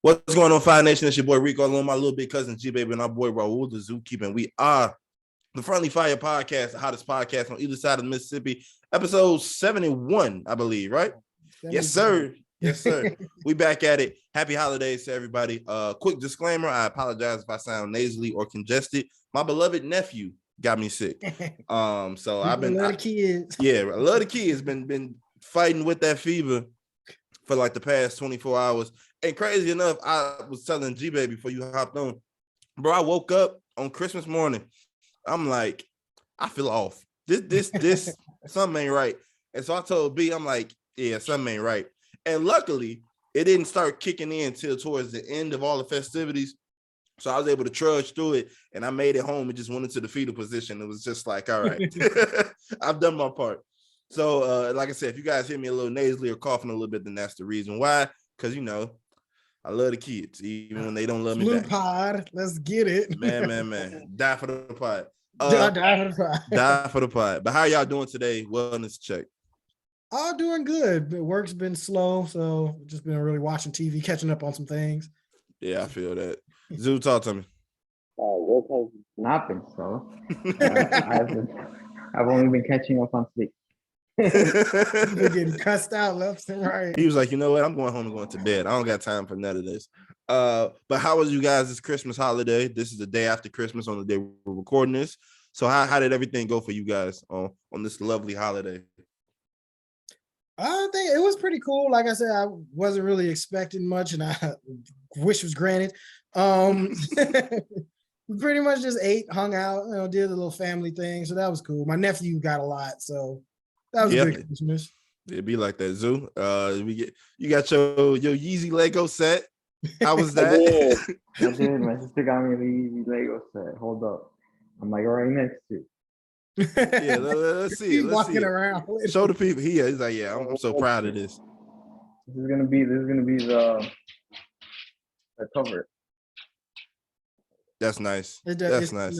What's going on, Fiya Nation? It's your boy Rico, along with my little big cousin G Baby and our boy Raul the Zookeeper. And we are the Friendly Fire Podcast, the hottest podcast on either side of the Mississippi. Episode 71, I believe, right? 70. Yes, sir. Yes, sir. We back at it. Happy holidays to everybody. Quick disclaimer: I apologize if I sound nasally or congested. My beloved nephew got me sick. So I've been a lot of kids. Yeah, a lot of kids been fighting with that fever for like the past 24 hours. And crazy enough, I was telling G Baby before you hopped on, bro, I woke up on Christmas morning. I'm like, I feel off. This something ain't right. And so I told B, I'm like, yeah, something ain't right. And luckily, it didn't start kicking in until towards the end of all the festivities. So I was able to trudge through it, and I made it home and just went into the fetal position. It was just like, all right, I've done my part. So like I said, if you guys hear me a little nasally or coughing a little bit, then that's the reason why. Because, you know, I love the kids, even when they don't love me back. Pod, let's get it. Man. Die for the pod. Die for the pod. Die for the pod. But how y'all doing today? Wellness check. All doing good. The work's been slow, so just been really watching TV, catching up on some things. Yeah, I feel that. Zoo, talk to me. Work has not been slow. I've only been catching up on sleep. You've been getting cussed out left and right. He was like, you know what? I'm going home and going to bed. I don't got time for none of this. But how was you guys this Christmas holiday? This is the day after Christmas on the day we're recording this. So how did everything go for you guys on this lovely holiday? I think it was pretty cool. Like I said, I wasn't really expecting much, and I wish was granted. Pretty much just ate, hung out, did a little family thing. So that was cool. My nephew got a lot, so that was a good Christmas. It'd be like that, Zoo. You got your Yeezy Lego set. How was that? I did. My sister got me the Yeezy Lego set. Hold up. I'm like right next to it. Yeah, let's see it. Let's see it. Around. Show the people. He's like, yeah, I'm so proud of this. This is gonna be the cover. That's nice. That's nice.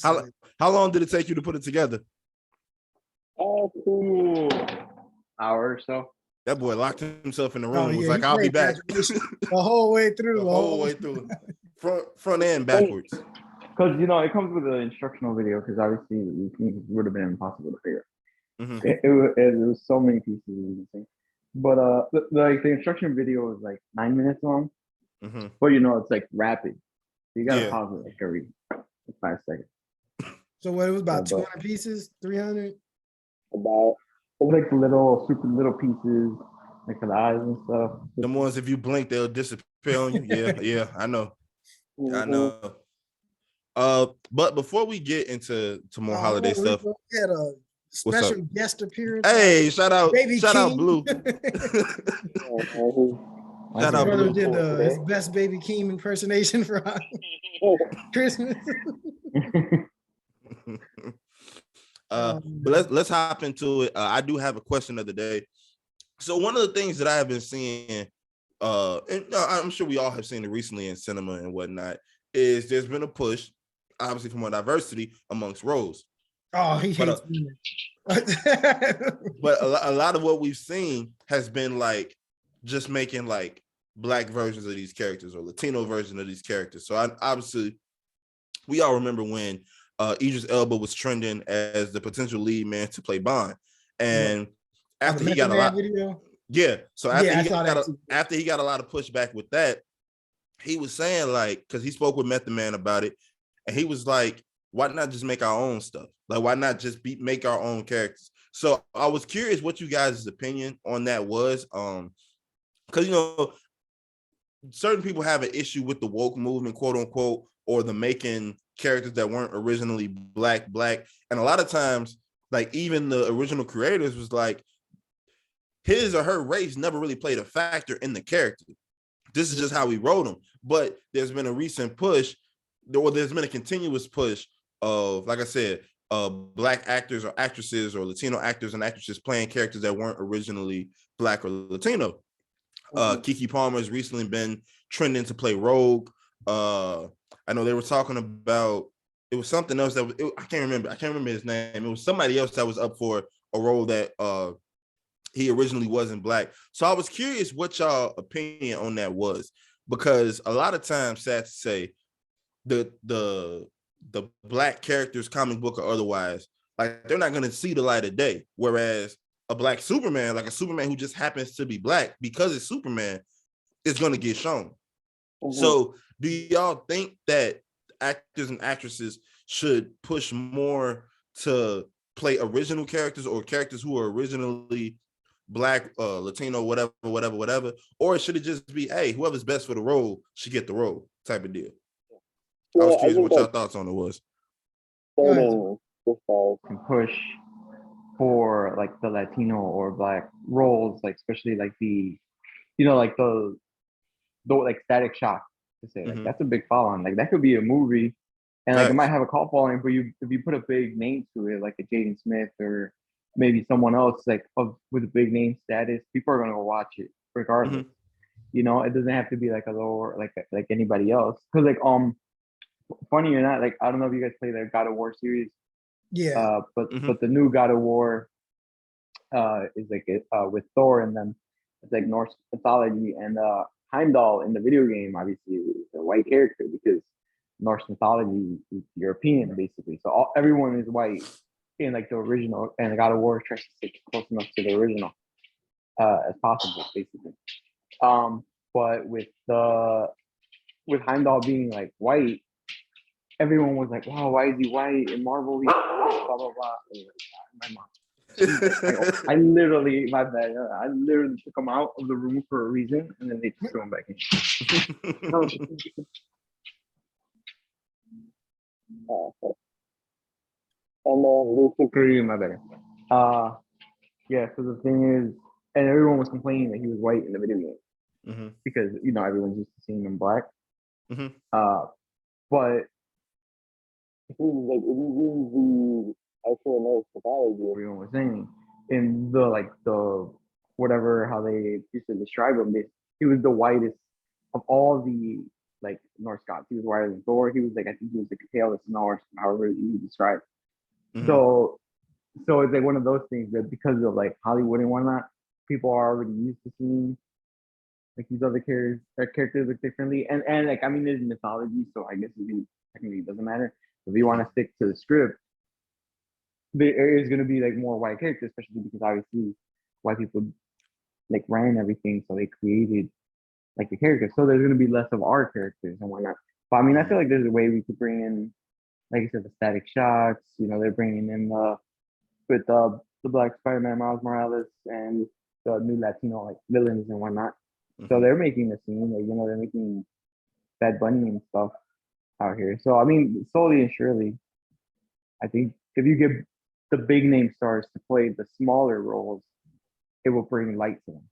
How long did it take you to put it together? 2 hours or so. That boy locked himself in the room. Was like, I'll be back. The whole way through. The whole way through. Front and backwards. Because it comes with an instructional video. Because obviously it would have been impossible to figure. Mm-hmm. It was so many pieces. But the instruction video was like 9 minutes long. Mm-hmm. But it's like rapid. So you gotta pause it like every 5 seconds. So what, it was about 200 pieces, 300? About like super little pieces, like for the eyes and stuff. The ones if you blink they'll disappear on you. Yeah, I know. Mm-hmm. I know. But before we get into more holiday stuff, we had a special guest appearance. Hey, shout out Blue. Shout out Blue. Did his best Baby Keem impersonation for Christmas. But let's hop into it. I do have a question of the day. So one of the things that I have been seeing, and I'm sure we all have seen it recently in cinema and whatnot, is there's been a push, obviously, for more diversity amongst roles. Oh, he hates women. But a lot of what we've seen has been like just making like Black versions of these characters or Latino version of these characters. So obviously, we all remember when Idris Elba was trending as the potential lead man to play Bond, and after he got a lot, So after he got a lot of pushback with that, he was saying like, because he spoke with Method Man about it, and he was like, why not just make our own stuff? Like, why not just make our own characters? So I was curious what you guys' opinion on that was, because certain people have an issue with the woke movement, quote unquote, or the making characters that weren't originally black, and a lot of times, like even the original creators was like, his or her race never really played a factor in the character. This is just how we wrote them. But there's been a recent push, or there's been a continuous push of, like I said, Black actors or actresses or Latino actors and actresses playing characters that weren't originally Black or Latino. Keke Palmer has recently been trending to play Rogue. I know they were talking about, it was something else that I can't remember his name. It was somebody else that was up for a role that he originally wasn't Black. So I was curious what y'all opinion on that was, because a lot of times, sad to say, the black characters, comic book or otherwise, like they're not going to see the light of day. Whereas a black Superman, like a Superman who just happens to be black, because it's Superman, is going to get shown. So do y'all think that actors and actresses should push more to play original characters or characters who are originally black, Latino, whatever, or should it just be, hey, whoever's best for the role should get the role type of deal? I was curious what y'all thoughts on it was. Can push for like the Latino or black roles, like especially like the, like the like Static Shock, to say like that's a big following. Like that could be a movie, and like it might have a cult following, but if you put a big name to it, like a Jaden Smith or maybe someone else like with a big name status, people are gonna go watch it regardless. It doesn't have to be like a lower like anybody else. Because like funny or not, like I don't know if you guys play the God of War series. Yeah. But the new God of War is like with Thor and them. It's like Norse mythology, and Heimdall in the video game obviously is a white character because Norse mythology is European basically. So everyone is white in like the original, and the God of War tries to stick close enough to the original as possible, basically. But with Heimdall being like white, everyone was like, "Wow, why is he white?" In Marvel, he's blah blah blah. My mom. I literally, my bad. I literally took him out of the room for a reason, and then they just threw him back in. My bad. Yeah. So the thing is, and everyone was complaining that he was white in the video game because everyone's used to seeing him black. But if you actual Norse mythology, everyone was saying in the whatever how they used to describe him, he was the whitest of all the like Norse gods. He was whiter than Thor. He was like, I think he was like a tailless Norse, however you describe. So it's like one of those things that because of like Hollywood and whatnot, people are already used to seeing like these other characters look differently. And like, I mean, there's mythology, so I guess technically it doesn't matter. If you want to stick to the script, there is going to be like more white characters, especially because obviously white people like ran everything, so they created like the characters. So there's going to be less of our characters and whatnot. But I mean, I feel like there's a way we could bring in, like you said, the Static Shocks. They're bringing in with the Black Spider-Man, Miles Morales, and the new Latino like villains and whatnot. So they're making a scene, like they're making Bad Bunny and stuff out here. So I mean, slowly and surely, I think if you give the big name stars to play the smaller roles, it will bring light to them.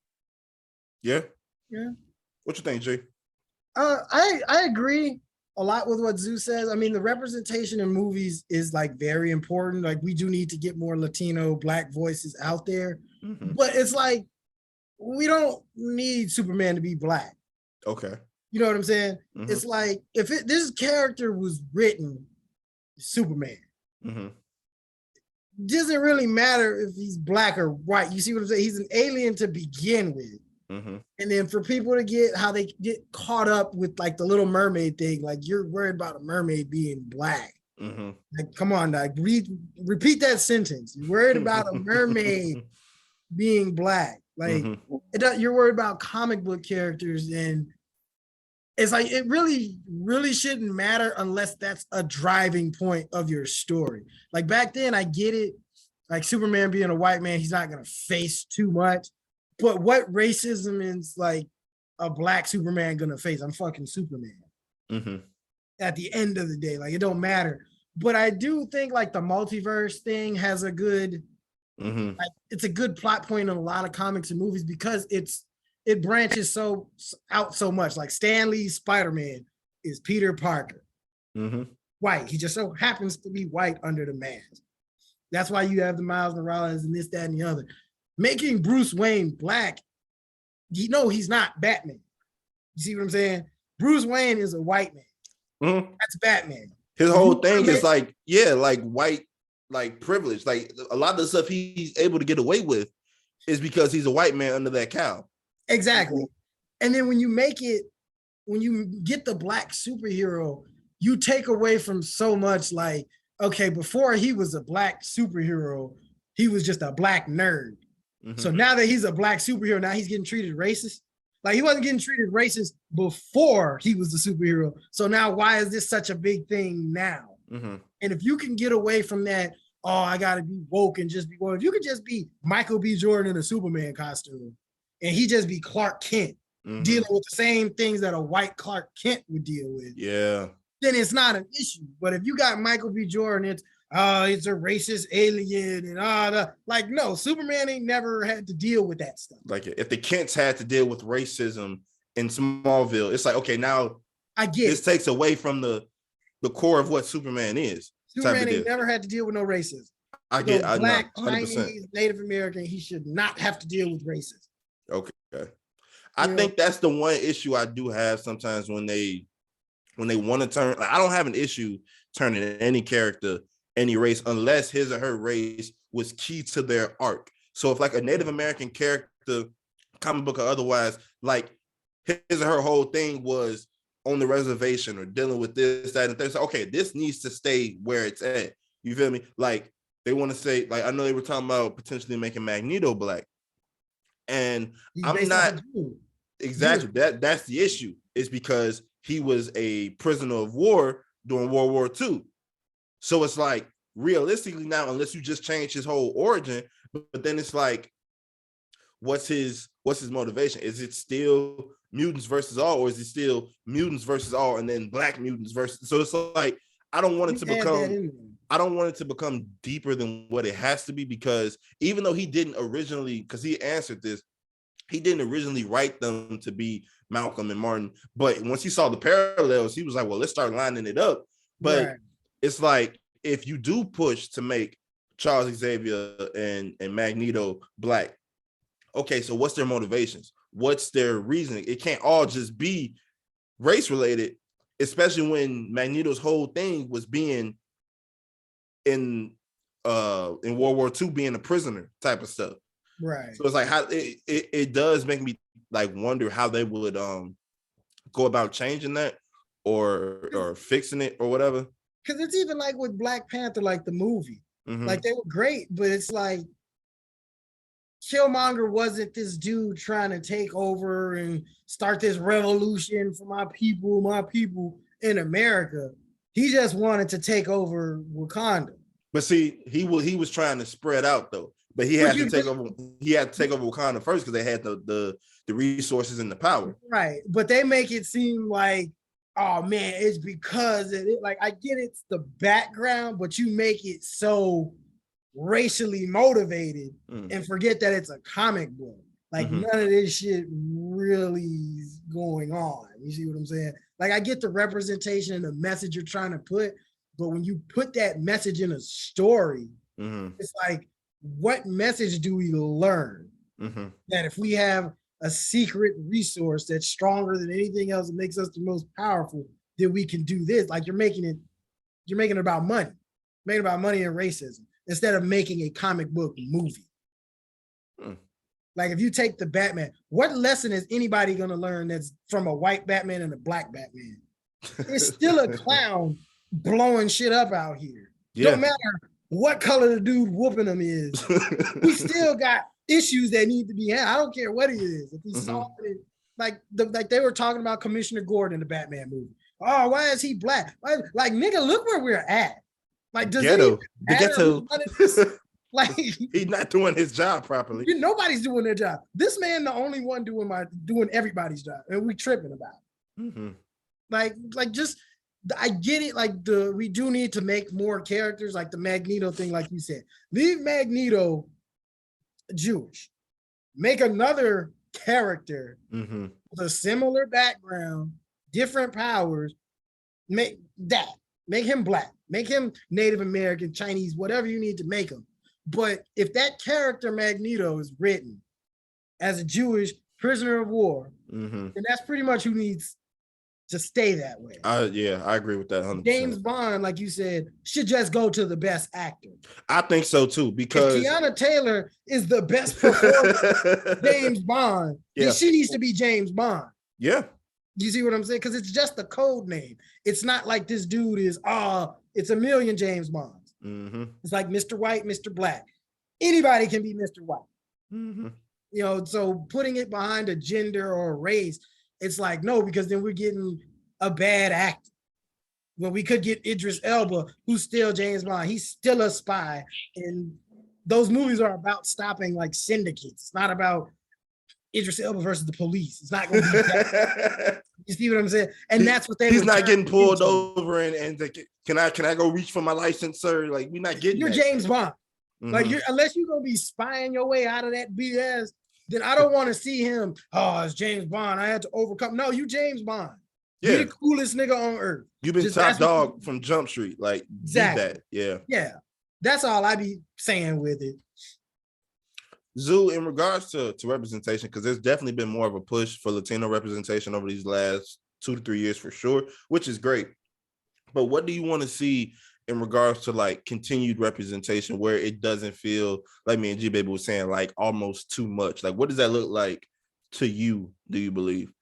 Yeah. Yeah. What you think, Jay? I agree a lot with what Zeus says. I mean, the representation in movies is like very important. Like we do need to get more Latino Black voices out there, but it's like we don't need Superman to be Black. Okay. You know what I'm saying? It's like if this character was written Superman. Doesn't really matter if he's black or white. You see what I'm saying? He's an alien to begin with. And then for people to get how they get caught up with like the Little Mermaid thing, like you're worried about a mermaid being black. Like, come on, like repeat that sentence. You're worried about a mermaid being black. Like you're worried about comic book characters, and it's like it really shouldn't matter unless that's a driving point of your story. Like back then, I get it. Like Superman being a white man, he's not gonna face too much. But what racism is like a Black Superman gonna face? I'm fucking Superman. At the end of the day, like it don't matter. But I do think like the multiverse thing has a good, like it's a good plot point in a lot of comics and movies because it branches out so much. Like Stan Lee's Spider-Man is Peter Parker, white. He just so happens to be white under the mask. That's why you have the Miles Morales and this, that, and the other. Making Bruce Wayne black, he's not Batman. You see what I'm saying? Bruce Wayne is a white man. That's Batman. His whole thing is like, like white, like privilege. Like a lot of the stuff he's able to get away with is because he's a white man under that cowl. Exactly. And then when you make it when you get the black superhero, you take away from so much. Like, okay, before he was a black superhero, he was just a black nerd. Mm-hmm. So now that he's a black superhero, now he's getting treated racist. Like, he wasn't getting treated racist before he was the superhero. So now why is this such a big thing now? Mm-hmm. And if you can get away from that, oh, I gotta be woke and just be woke. If you could just be Michael B. Jordan in a Superman costume and he just be Clark Kent, dealing with the same things that a white Clark Kent would deal with. Yeah. Then it's not an issue. But if you got Michael B. Jordan, it's a racist alien and like, no, Superman ain't never had to deal with that stuff. Like, if the Kents had to deal with racism in Smallville, it's like, okay, now I get this takes away from the core of what Superman is. Superman ain't never had to deal with no racism. I get black, 100%. Chinese, Native American, he should not have to deal with racism. Okay. I think that's the one issue I do have sometimes when they want to turn. Like, I don't have an issue turning any character, any race, unless his or her race was key to their arc. So if like a Native American character, comic book or otherwise, like his or her whole thing was on the reservation or dealing with this, that, and things. So, okay, this needs to stay where it's at. You feel me? Like, they want to say, like, I know they were talking about potentially making Magneto black. And I'm not exactly that's the issue. It's because he was a prisoner of war during World War II. So it's like, realistically now, unless you just change his whole origin, but then it's like, what's his motivation? Is it still mutants versus all, or is it still mutants versus all and then black mutants versus? So it's like, I don't want it to become deeper than what it has to be, because even though he didn't originally, because he answered this, he didn't originally write them to be Malcolm and Martin, but once he saw the parallels, he was like, well, let's start lining it up. But it's like, if you do push to make Charles Xavier and Magneto black, okay, so what's their motivations? What's their reasoning? It can't all just be race related, especially when Magneto's whole thing was being in World War II, being a prisoner type of stuff. Right. So it's like, how it does make me like wonder how they would go about changing that or fixing it or whatever. Because it's even like with Black Panther, like the movie, like they were great, but it's like Killmonger wasn't this dude trying to take over and start this revolution for my people in America. He just wanted to take over Wakanda. But see, he was trying to spread out though. But he had to take over Wakanda first because they had the resources and the power. Right. But they make it seem like, oh man, it's because like, I get it's the background, but you make it so racially motivated and forget that it's a comic book. Like none of this shit really is going on. You see what I'm saying? Like, I get the representation and the message you're trying to put, but when you put that message in a story, it's like, what message do we learn? That if we have a secret resource that's stronger than anything else that makes us the most powerful, then we can do this. Like, you're making it about money, making it about money and racism instead of making a comic book movie. Like, if you take the Batman, what lesson is anybody going to learn that's from a white Batman and a black Batman? It's still a clown blowing shit up out here. No matter what color the dude whooping him is, we still got issues that need to be had. I don't care what it is. If he's solving it, like they were talking about Commissioner Gordon in the Batman movie. Oh, why is he black? Like, nigga, look where we're at. Like, does the ghetto. Like, he's not doing his job properly. Nobody's doing their job. This man, the only one doing everybody's job, and we tripping about it. Like just. I get it. Like, we do need to make more characters, like the Magneto thing, like you said. Leave Magneto Jewish. Make another character with a similar background, different powers. Make him black. Make him Native American, Chinese, whatever you need to make him. But if that character Magneto is written as a Jewish prisoner of war, then that's pretty much who needs to stay that way. I agree with that 100%. James Bond, like you said, should just go to the best actor. I think so too, because if Tiana Taylor is the best performer James Bond, then she needs to be James Bond. Yeah. You see what I'm saying? Because it's just a code name. It's not like this dude is, it's a million James Bonds. Mm-hmm. It's like Mr. White, Mr. Black. Anybody can be Mr. White. Mm-hmm. You know, so putting it behind a gender or a race, it's like, no, because then we're getting a bad actor. Well, we could get Idris Elba, who's still James Bond. He's still a spy. And those movies are about stopping like syndicates. It's not about Idris Elba versus the police. It's not going to be that. You see what I'm saying? And that's what he's not getting pulled over and like, can I go reach for my license, sir? Like, we're not getting You're James Bond. Mm-hmm. Like, unless you're going to be spying your way out of that BS, then I don't want to see him. Oh, it's James Bond. I had to overcome. No, you James Bond. Yeah. You're the coolest nigga on earth. You've been top dog from Jump Street. Like, exactly. That. Yeah. Yeah. That's all I be saying with it. Zoo, in regards to representation, because there's definitely been more of a push for Latino representation over these last 2 to 3 years for sure, which is great. But what do you want to see in regards to like continued representation where it doesn't feel like me and G Baby was saying like almost too much? Like, what does that look like to you? Do you believe?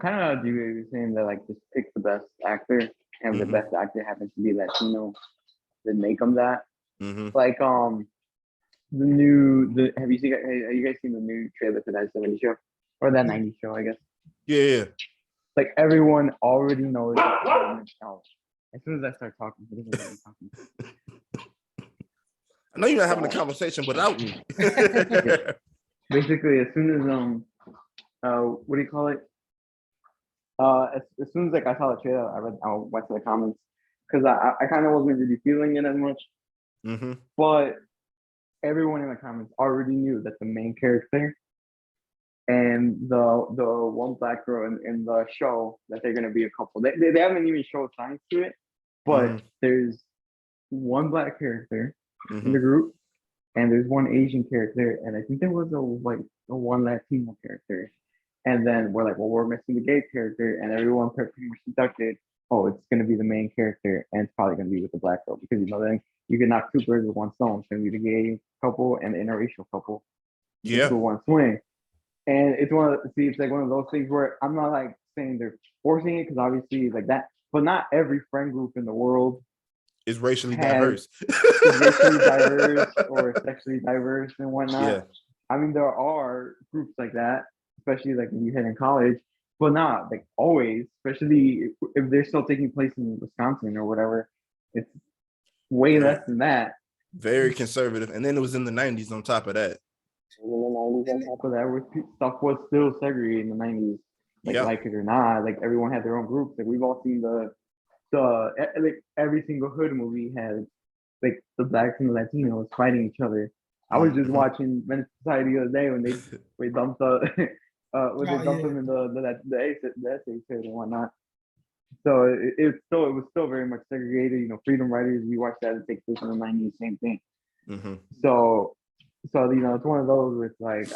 Kind of G Baby saying that like just pick the best actor, and the best actor happens to be Latino, then make them that. Like have you guys seen the new trailer for that 70s show or that 90s show? I guess. Yeah. Like everyone already knows. As soon as I start talking, I know you're not having a conversation without me. Basically, as soon as what do you call it? As soon as like I saw the trailer, I went to the comments because I kind of wasn't really feeling it as much. But everyone in the comments already knew that the main character and the one black girl in the show that they're gonna be a couple. They haven't even showed signs to it, but there's one black character in the group, and there's one Asian character, and I think there was a one Latino character. And then we're like, well, we're missing the gay character, and everyone pretty much deducted, oh, it's gonna be the main character, and it's probably gonna be with the black girl because then you can knock 2 birds with one stone. It's gonna be the gay couple and the interracial couple. Yeah. Into one swing. And it's like one of those things where I'm not like saying they're forcing it because obviously like that, but not every friend group in the world is racially diverse. Is racially diverse or sexually diverse and whatnot. Yeah. I mean, there are groups like that, especially like when you head in college, but not like always, especially if they're still taking place in Wisconsin or whatever. It's way less than that. Very conservative. And then it was in the 90s on top of that. In the 90s on top of that, where stuff was still segregated in the 90s. Like it or not, like everyone had their own groups. Like we've all seen like every single hood movie has like the blacks and the Latinos fighting each other. I was just watching Menace to Society the other day when they dumped them in the essay pit and whatnot. So it was still very much segregated. You know, Freedom Riders, we watched that. It takes place in the 90s, same thing. So you know, it's one of those where it's like,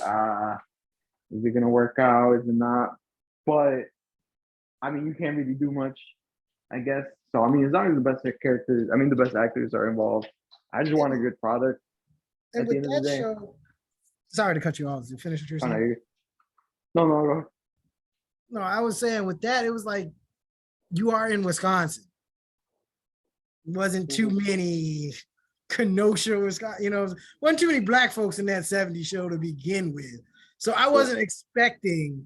is it gonna work out? Is it not? But I mean, you can't really do much, I guess. So I mean, as long as the best actors are involved, I just want a good product. And with that show, sorry to cut you off. You finish what you're saying? No, go ahead. No, I was saying with that, it was like you are in Wisconsin. Wasn't too many Kenosha, Wisconsin, you know, wasn't too many black folks in that 70s show to begin with. So I wasn't expecting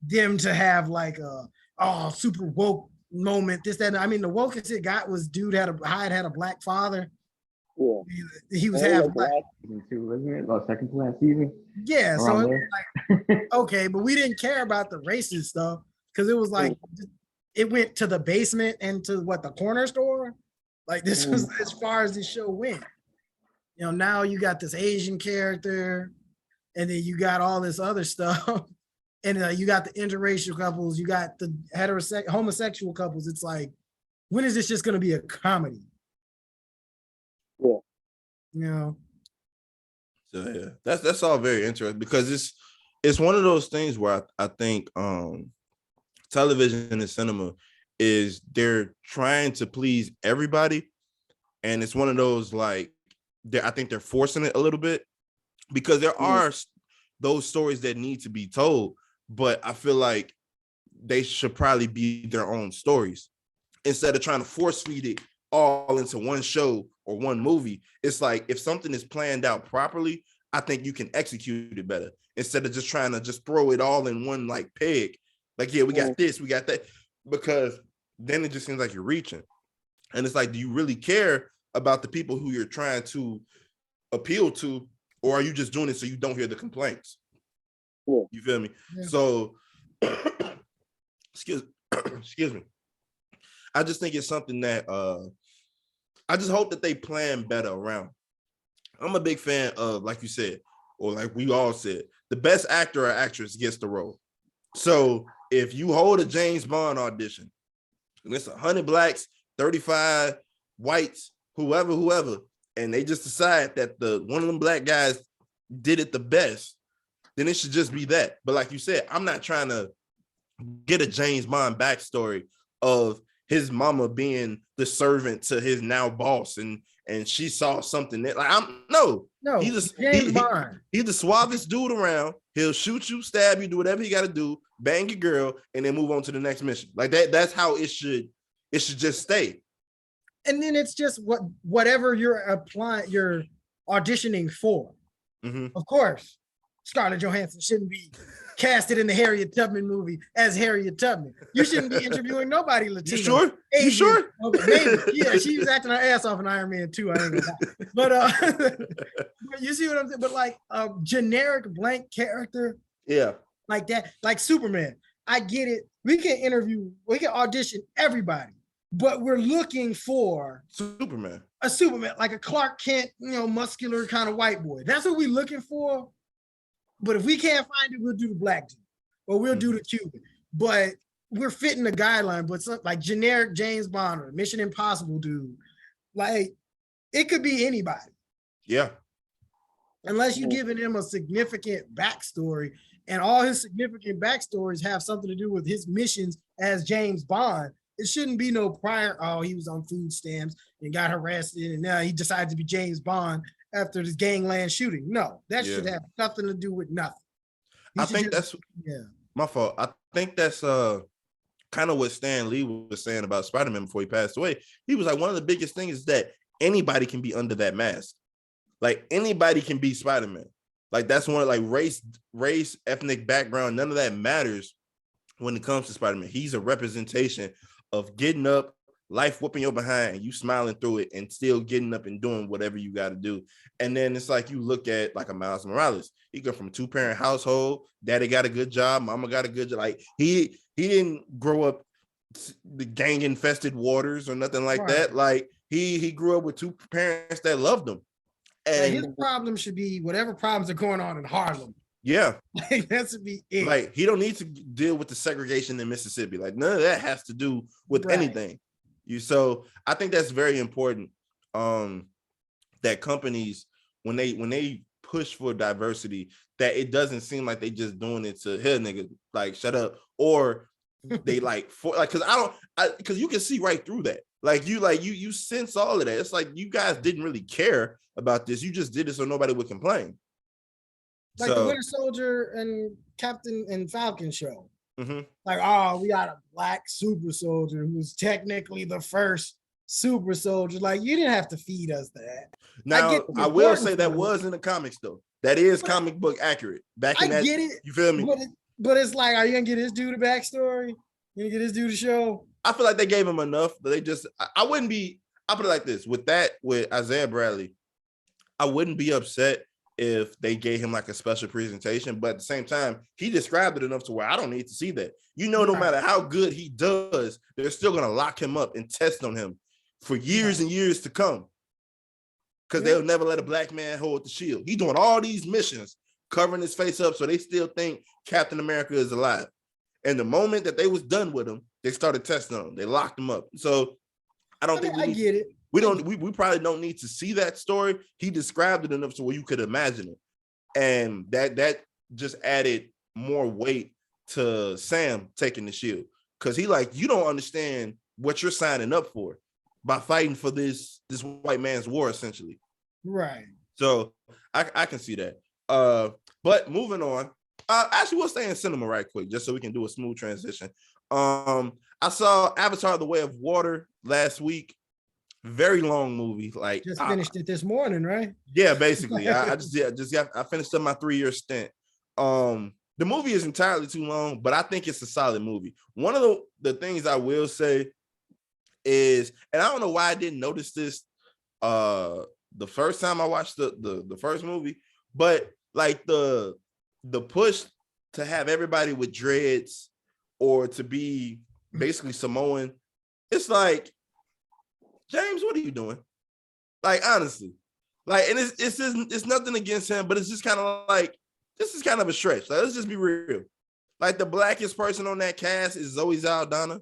them to have like a super woke moment. This, that, I mean, the wokest it got was dude had a black father. Yeah. He was half black. Season 2, wasn't it? Second to last season. Yeah, so it was like, okay, but we didn't care about the racist stuff because it was like it went to the basement and to the corner store. Like this was as far as this show went. You know, now you got this Asian character, and then you got all this other stuff, and you got the interracial couples, you got the homosexual couples. It's like, when is this just going to be a comedy? Yeah, you know. So yeah, that's all very interesting because it's one of those things where I think television and cinema is they're trying to please everybody, and it's one of those like I think they're forcing it a little bit because there are those stories that need to be told, but I feel like they should probably be their own stories instead of trying to force feed it all into one show or one movie. It's like if something is planned out properly, I think you can execute it better instead of just trying to just throw it all in one like peg. Like, yeah, we got this, we got that, because then it just seems like you're reaching. And it's like, do you really care about the people who you're trying to appeal to, or are you just doing it so you don't hear the complaints? Yeah. You feel me? Yeah. So, excuse me. I just think it's something that I just hope that they plan better around. I'm a big fan of, like you said, or like we all said, the best actor or actress gets the role. So if you hold a James Bond audition, and it's 100 blacks, 35 whites, whoever, and they just decide that the one of them black guys did it the best, then it should just be that. But like you said, I'm not trying to get a James Bond backstory of his mama being the servant to his now boss, and she saw something that, like, he's the suavest dude around. He'll shoot you, stab you, do whatever he got to do, bang your girl, and then move on to the next mission. Like that's how it should just stay. And then it's just whatever you're auditioning for. Mm-hmm. Of course, Scarlett Johansson shouldn't be casted in the Harriet Tubman movie as Harriet Tubman. You shouldn't be interviewing nobody Latino. You sure? Asian. You sure? Okay, maybe. Yeah, she was acting her ass off in Iron Man 2. I ain't gonna lie. But you see what I'm saying? But like a generic blank character, yeah, like that, like Superman. I get it. We can audition everybody, but we're looking for Superman. A Superman, like a Clark Kent, muscular kind of white boy. That's what we're looking for. But if we can't find it, we'll do the black dude, or we'll do the Cuban. But we're fitting the guideline. But like generic James Bond or Mission Impossible dude, like it could be anybody. Yeah. Unless you're giving him a significant backstory, and all his significant backstories have something to do with his missions as James Bond. It shouldn't be no prior, he was on food stamps and got arrested, and now he decided to be James Bond after this gangland shooting. No, that should have nothing to do with nothing. I think that's my fault. I think that's kind of what Stan Lee was saying about Spider-Man before he passed away. He was like, one of the biggest things is that anybody can be under that mask. Like anybody can be Spider-Man. Like that's one, like race, ethnic background, none of that matters when it comes to Spider-Man. He's a representation of getting up, life whooping your behind, and you smiling through it and still getting up and doing whatever you got to do. And then it's like you look at like a Miles Morales. He come from a 2-parent household. Daddy got a good job. Mama got a good job. Like he didn't grow up the gang infested waters or nothing like that. Like he grew up with 2 parents that loved him. And his problem should be whatever problems are going on in Harlem. Yeah. Like, that should be it. Like he don't need to deal with the segregation in Mississippi. Like none of that has to do with anything. So I think that's very important. That companies, when they push for diversity, that it doesn't seem like they just doing it to here nigga, like shut up, or they because you can see right through that. Like you sense all of that. It's like you guys didn't really care about this. You just did it so nobody would complain. Like the Winter Soldier and Captain and Falcon show. Mm-hmm. Like, we got a black super soldier who's technically the first super soldier. Like, you didn't have to feed us that. Now, I will say that was in the comics, though. That is comic book accurate. Back in that, get it. You feel me? But it's like, are you gonna get this dude a backstory? You gonna get this dude a show? I feel like they gave him enough, but they just. I wouldn't be. I'll put it like this: with Isaiah Bradley, I wouldn't be upset if they gave him like a special presentation, but at the same time, he described it enough to where I don't need to see that. No matter how good he does, they're still gonna lock him up and test on him for years and years to come. Because they'll never let a black man hold the shield. He's doing all these missions, covering his face up, so they still think Captain America is alive. And the moment that they was done with him, they started testing on him. They locked him up. So I don't think I get it. We probably don't need to see that story. He described it enough to where you could imagine it. And that just added more weight to Sam taking the shield. Because he like, you don't understand what you're signing up for by fighting for this white man's war, essentially. Right. So I can see that. But moving on, Actually, we'll stay in cinema right quick, just so we can do a smooth transition. I saw Avatar: The Way of Water last week. Very long movie. Like just finished it this morning, right? Yeah, basically. I finished up my 3-year stint. The movie is entirely too long, but I think it's a solid movie. One of the things I will say is, and I don't know why I didn't notice this the first time I watched the first movie, but like the push to have everybody with dreads or to be basically Samoan, it's like, James, what are you doing? Like, honestly, like, and it's nothing against him, but it's just kind of like, this is kind of a stretch. Like, let's just be real. Like, the blackest person on that cast is Zoe Saldana,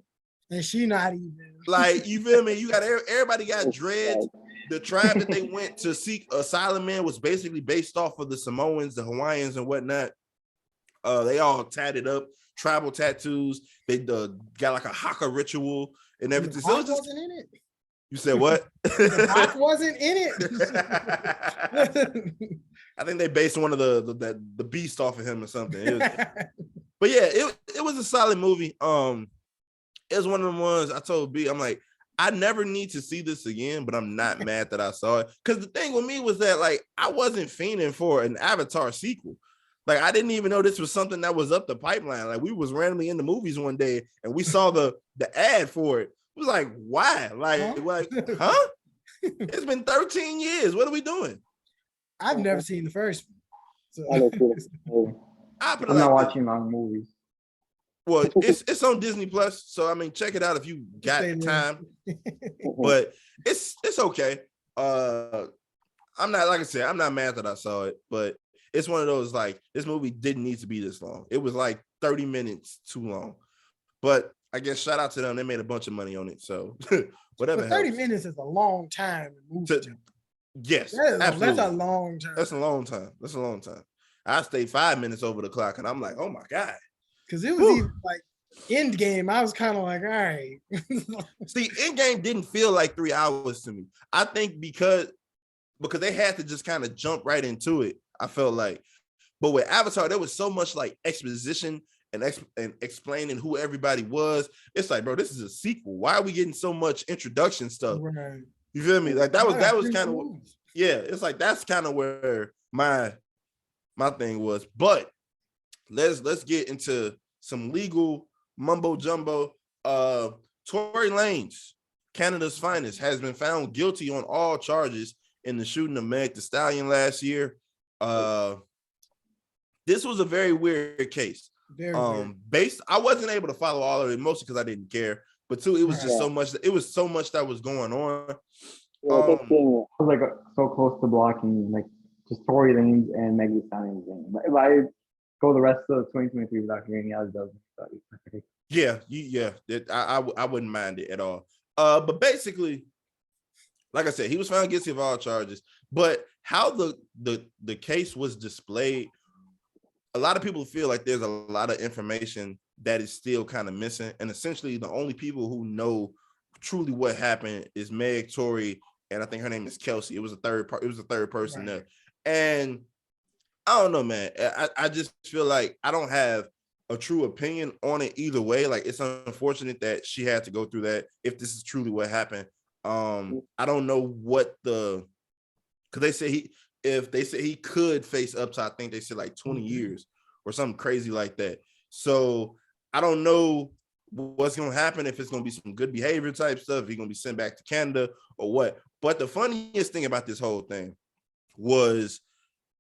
and she not even. Like, you feel me? You got everybody got dreads. The tribe that they went to seek asylum in was basically based off of the Samoans, the Hawaiians, and whatnot. They all tatted up, tribal tattoos. They got like a haka ritual and everything. So it just, wasn't in it. You said what? The Hawk wasn't in it. I think they based one of the beast off of him or something. But yeah, it was a solid movie. It was one of the ones I told B, I'm like, I never need to see this again, but I'm not mad that I saw it. Because the thing with me was that, like, I wasn't fiending for an Avatar sequel. Like, I didn't even know this was something that was up the pipeline. Like, we was randomly in the movies one day and we saw the ad for it. It was like, why? Like, huh? It's been 13 years. What are we doing? I've never seen the first one. So. I'm not watching long movies. Well, it's on Disney Plus, so I mean, check it out if you got time. But it's okay. I'm not, like I said, I'm not mad that I saw it, but it's one of those, like, this movie didn't need to be this long. It was like 30 minutes too long. But I guess shout out to them. They made a bunch of money on it. So whatever. But 30 minutes is a long time. Yes, absolutely. That's a long time. That's a long time. That's a long time. I stayed 5 minutes over the clock, and I'm like, oh my God. Because it was even like Endgame. I was kind of like, all right. See, Endgame didn't feel like 3 hours to me. I think because they had to just kind of jump right into it, I felt like. But with Avatar, there was so much like exposition and explaining who everybody was. It's like, bro, this is a sequel. Why are we getting so much introduction stuff? Right. You feel me? Like that was kind of, yeah. It's like that's kind of where my thing was. But let's get into some legal mumbo jumbo. Tory Lanez, Canada's finest, has been found guilty on all charges in the shooting of Meg Thee Stallion last year. This was a very weird case. I wasn't able to follow all of it, mostly because I didn't care. But two, it was just so much. It was so much that was going on. Yeah, I was like so close to blocking like just Tory Lanez and Meg Thee Stallion's name. If I go the rest of 2023 without hearing it, I wouldn't mind it at all. But basically, like I said, he was found guilty of all charges. But how the case was displayed, a lot of people feel like there's a lot of information that is still kind of missing. And essentially, the only people who know truly what happened is Meg, Tory, and I think her name is Kelsey. It was a third person there. And I don't know, man. I just feel like I don't have a true opinion on it either way. Like, it's unfortunate that she had to go through that if this is truly what happened. I don't know what because they say he could face up to, I think they said like 20 years or something crazy like that. So I don't know what's going to happen, if it's going to be some good behavior type stuff, if he's going to be sent back to Canada or what. But the funniest thing about this whole thing was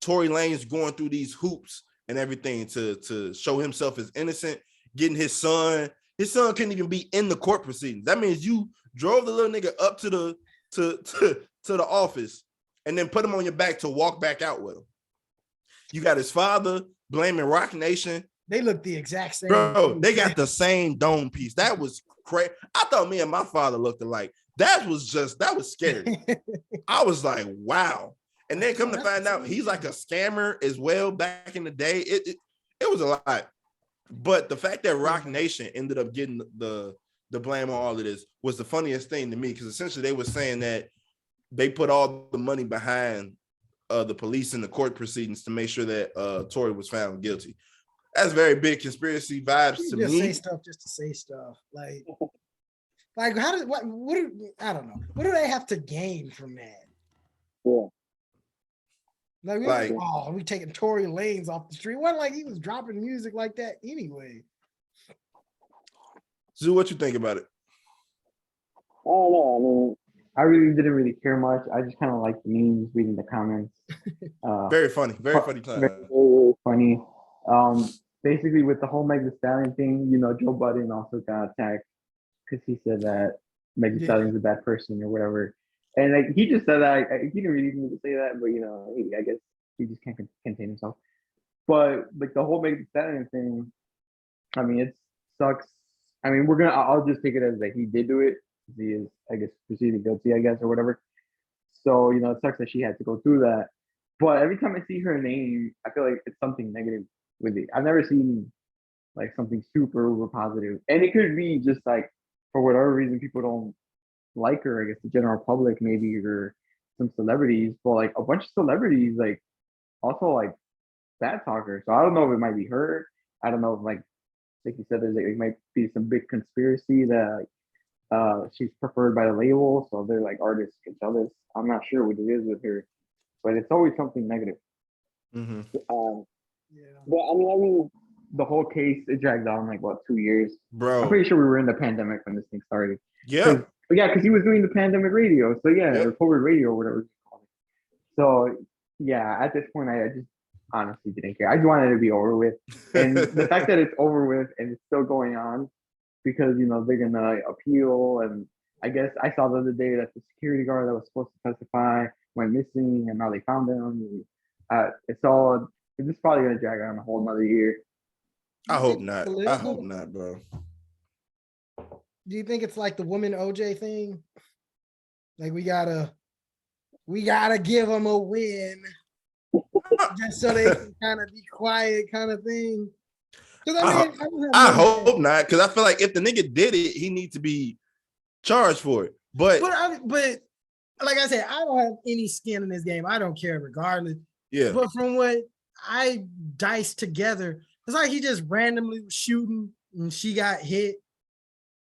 Tory Lanez going through these hoops and everything to show himself as innocent, getting his son couldn't even be in the court proceedings. That means you drove the little nigga up to the office and then put him on your back to walk back out with him. You got his father blaming Rock Nation. They look the exact same. Bro, they got the same dome piece. That was crazy. I thought me and my father looked alike. That was scary. I was like, wow. And then come to find out he's like a scammer as well back in the day. It was a lot. But the fact that Rock Nation ended up getting the blame on all of this was the funniest thing to me, because essentially they were saying that they put all the money behind the police in the court proceedings to make sure that Tory was found guilty. That's very big conspiracy vibes to just me. say stuff just to say stuff. Like how does what do I don't know. What do they have to gain from that? Yeah. Like we taking Tory Lanez off the street. What like he was dropping music like that anyway. Zoo, what you think about it? I don't know. I mean, I really didn't really care much. I just kind of like the memes, reading the comments. Very funny time. Very funny. Basically with the whole Meg Thee Stallion thing, you know, Joe Budden also got attacked because he said that Meg Thee Stallion's a bad person or whatever. And like he just said that he didn't really need to say that, but you know, I guess he just can't contain himself. But like the whole Meg Thee Stallion thing, I mean, it sucks. I mean, I'll just take it as that he did do it. He is, I guess, proceeded guilty, I guess, or whatever. So, you know, it sucks that she had to go through that. But every time I see her name, I feel like it's something negative with it. I've never seen like something super over positive. And it could be just like, for whatever reason, people don't like her, I guess the general public maybe, or some celebrities. But like a bunch of celebrities, like, also like bad talkers. So I don't know if it might be her. I don't know if like you said, it might be some big conspiracy that she's preferred by the label, so they're like artists get jealous. I'm not sure what it is with her, but it's always something negative. Mm-hmm. But I mean, the whole case, it dragged on like what, 2 years, bro. I'm pretty sure we were in the pandemic when this thing started. Yeah, because he was doing the pandemic radio, so yeah, yep. or COVID radio, or whatever it's called. So yeah, at this point, I just honestly didn't care. I just wanted it to be over with, and the fact that it's over with and it's still going on, because you know they're gonna appeal. And I guess I saw the other day that the security guard that was supposed to testify went missing, and now they found him. It's just probably gonna drag on a whole another year. I hope not. I hope not, bro. Do you think it's like the woman OJ thing? Like we gotta give them a win, just so they can kind of be quiet, kind of thing. I hope not, because I feel like if the nigga did it, he needs to be charged for it. But like I said, I don't have any skin in this game. I don't care regardless. Yeah. But from what I diced together, it's like he just randomly was shooting and she got hit.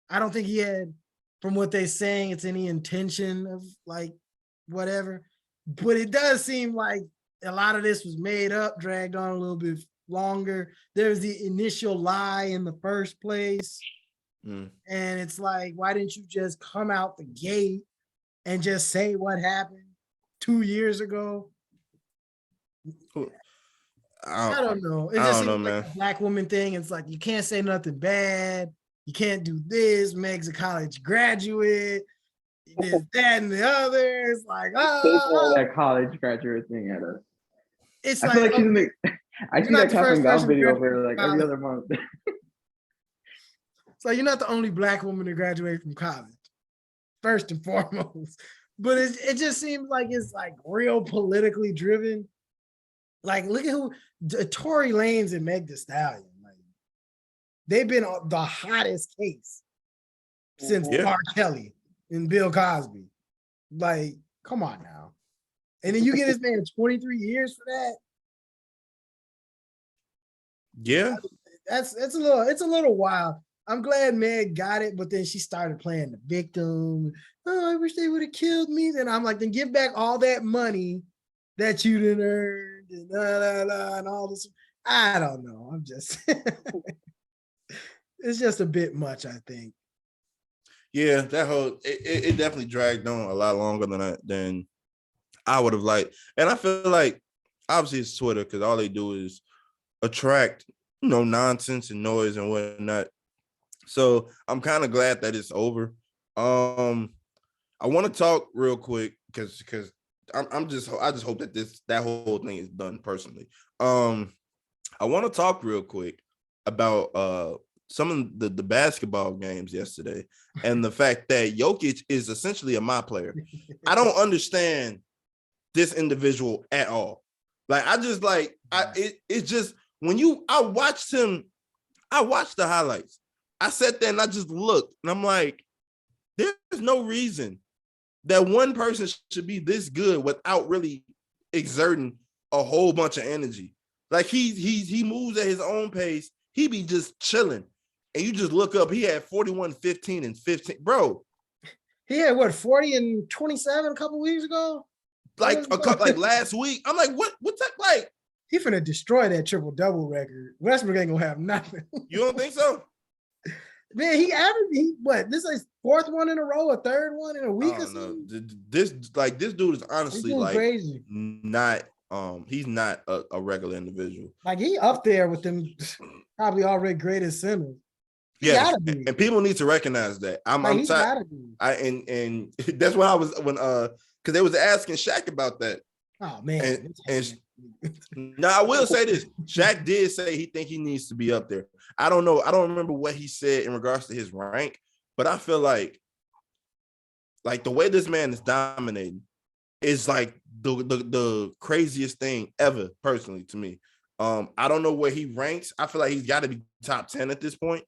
I don't think he had, from what they're saying, it's any intention of like whatever. But it does seem like a lot of this was made up, dragged on a little bit longer. There's the initial lie in the first place. And it's like, why didn't you just come out the gate and just say what happened 2 years ago? I don't know. It just seems like a black woman thing. It's like, you can't say nothing bad. You can't do this. Meg's a college graduate. This, that, and the other. It's like, that college graduate thing at us. It's I feel like she's in the. I see that Catherine Down video of her like every other month. So you're not the only black woman to graduate from college, first and foremost. But it just seems like it's like real politically driven. Like, look at who Tory Lanez and Meg Thee Stallion. Like, they've been the hottest case since R. Kelly and Bill Cosby. Like, come on now. And then you get this man 23 years for that. Yeah. It's a little wild. I'm glad Meg got it, but then she started playing the victim. Oh, I wish they would have killed me. Then I'm like, then give back all that money that you didn't earn and all this. I don't know. I'm just it's just a bit much, I think. Yeah, that whole it definitely dragged on a lot longer than I would have liked. And I feel like obviously it's Twitter, because all they do is attract, nonsense and noise and whatnot. So I'm kind of glad that it's over. I want to talk real quick because I just hope that that whole thing is done personally. I want to talk real quick about some of the basketball games yesterday and the fact that Jokic is essentially a my player. I don't understand this individual at all. Like, I just like it's just when I watched him, I watched the highlights. I sat there and I just looked and I'm like, there's no reason that one person should be this good without really exerting a whole bunch of energy. Like he moves at his own pace. He be just chilling. And you just look up, he had 41, 15, and 15. Bro. He had what, 40 and 27 a couple weeks ago? Like last week. I'm like, what's that like? He finna destroy that triple-double record. Westbrook ain't gonna have nothing. You don't think so? Man, this is his fourth one in a row, a third one in a week or something? This dude is honestly like crazy. Not he's not a regular individual. Like he up there with them probably already greatest centers. Yeah, and people need to recognize that. I'm tired. And that's why I was because they was asking Shaq about that. Oh man. Now I will say this. Shaq did say he think he needs to be up there. I don't know. I don't remember what he said in regards to his rank, but I feel like the way this man is dominating is like the craziest thing ever, personally, to me. I don't know where he ranks. I feel like he's got to be top 10 at this point.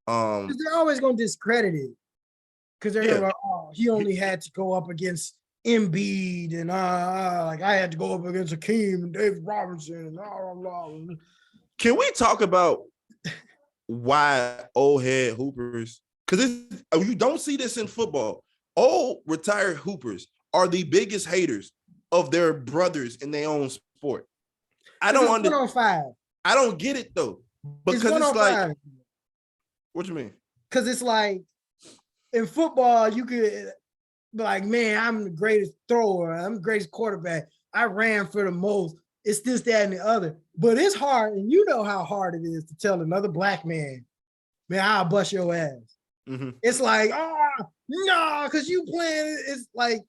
They're always gonna discredit it because they're gonna he only had to go up against Embiid and like I had to go up against Hakeem and David Robinson and blah, blah, blah. Can we talk about why old head hoopers? Because you don't see this in football. Old retired hoopers are the biggest haters of their brothers in their own sport. I don't understand. 1-on-5. I don't get it though, because it's like. What you mean? Because it's like in football, you could be like, man, I'm the greatest thrower. I'm the greatest quarterback. I ran for the most. It's this, that, and the other. But it's hard, and you know how hard it is to tell another black man, I'll bust your ass. Mm-hmm. It's like, no, because you playing. It's like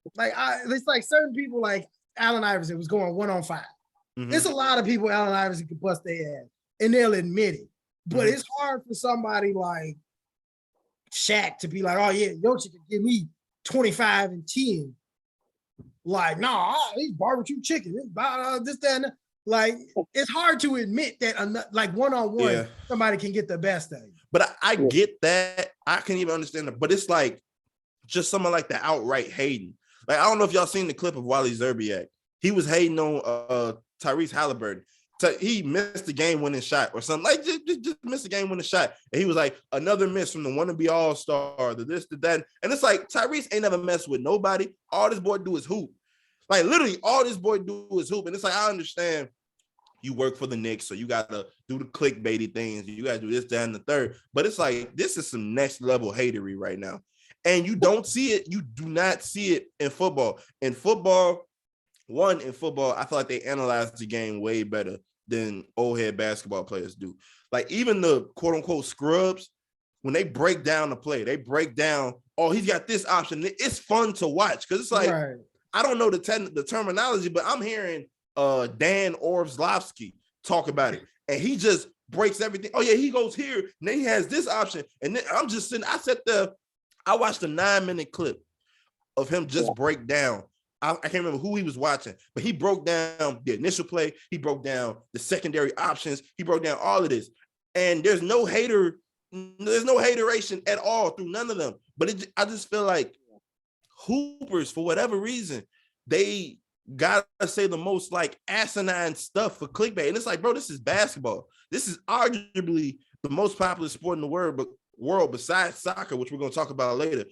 it's like certain people like Allen Iverson was going 1-on-5. Mm-hmm. It's a lot of people Allen Iverson could bust their ass, and they'll admit it. But it's hard for somebody like Shaq to be like, oh yeah, Yoshi can give me 25 and 10. Like, no, he's barbecue chicken. This, that, and that. Like, it's hard to admit that like one-on-one, somebody can get the best of you. But I get that. I can even understand that. But it's like just someone like the outright hating. Like, I don't know if y'all seen the clip of Wally Zerbiak. He was hating on Tyrese Halliburton. He missed the game-winning shot or something. Like, just missed the game-winning shot. And he was like, another miss from the wannabe all-star, the this, the that. And it's like, Tyrese ain't never messed with nobody. All this boy do is hoop. Like, literally, all this boy do is hoop. And it's like, I understand you work for the Knicks, so you got to do the clickbaity things. You got to do this, that, and the third. But it's like, this is some next-level hatery right now. And you don't see it. You do not see it in football. In football, I feel like they analyze the game way better than old head basketball players do. Like, even the quote unquote scrubs, when they break down the play, they break down, oh, he's got this option. It's fun to watch because it's like, I don't know the terminology, but I'm hearing Dan Orlovsky talk about it. And he just breaks everything. Oh, yeah, he goes here, and then he has this option. And then I'm just sitting, I watched a 9-minute clip of him just break down. I can't remember who he was watching, but he broke down the initial play. He broke down the secondary options. He broke down all of this. And there's no hateration at all through none of them. But I just feel like hoopers, for whatever reason, they gotta say the most like asinine stuff for clickbait. And it's like, bro, this is basketball. This is arguably the most popular sport in the world besides soccer, which we're gonna talk about later.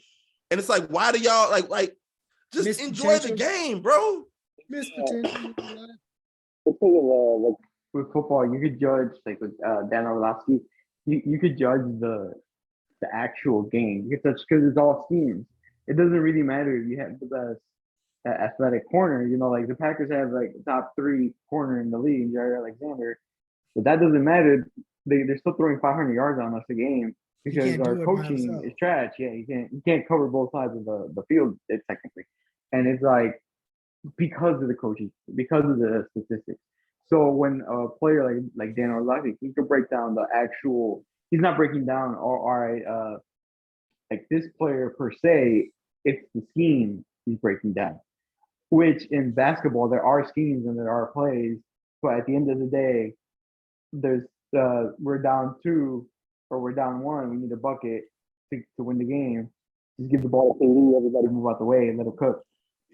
And it's like, why do y'all like just enjoy the game, bro? Miss potential. Like with football, you could judge like with Dan Orlovsky, you could judge the actual game. Because it's all schemes. It doesn't really matter if you have the best athletic corner. You know, like the Packers have like the top 3 corner in the league, Jair Alexander. But that doesn't matter. They're still throwing 500 yards on us a game because our coaching is trash. Yeah, you can't cover both sides of the field technically. And it's like because of the coaching, because of the statistics. So when a player like Dan Orlovsky, he could break down the actual. He's not breaking down, all right, like this player per se. It's the scheme he's breaking down. Which in basketball there are schemes and there are plays, but at the end of the day, there's we're down 2 or we're down 1. We need a bucket to win the game. Just give the ball to KD, everybody move out the way and let him cook.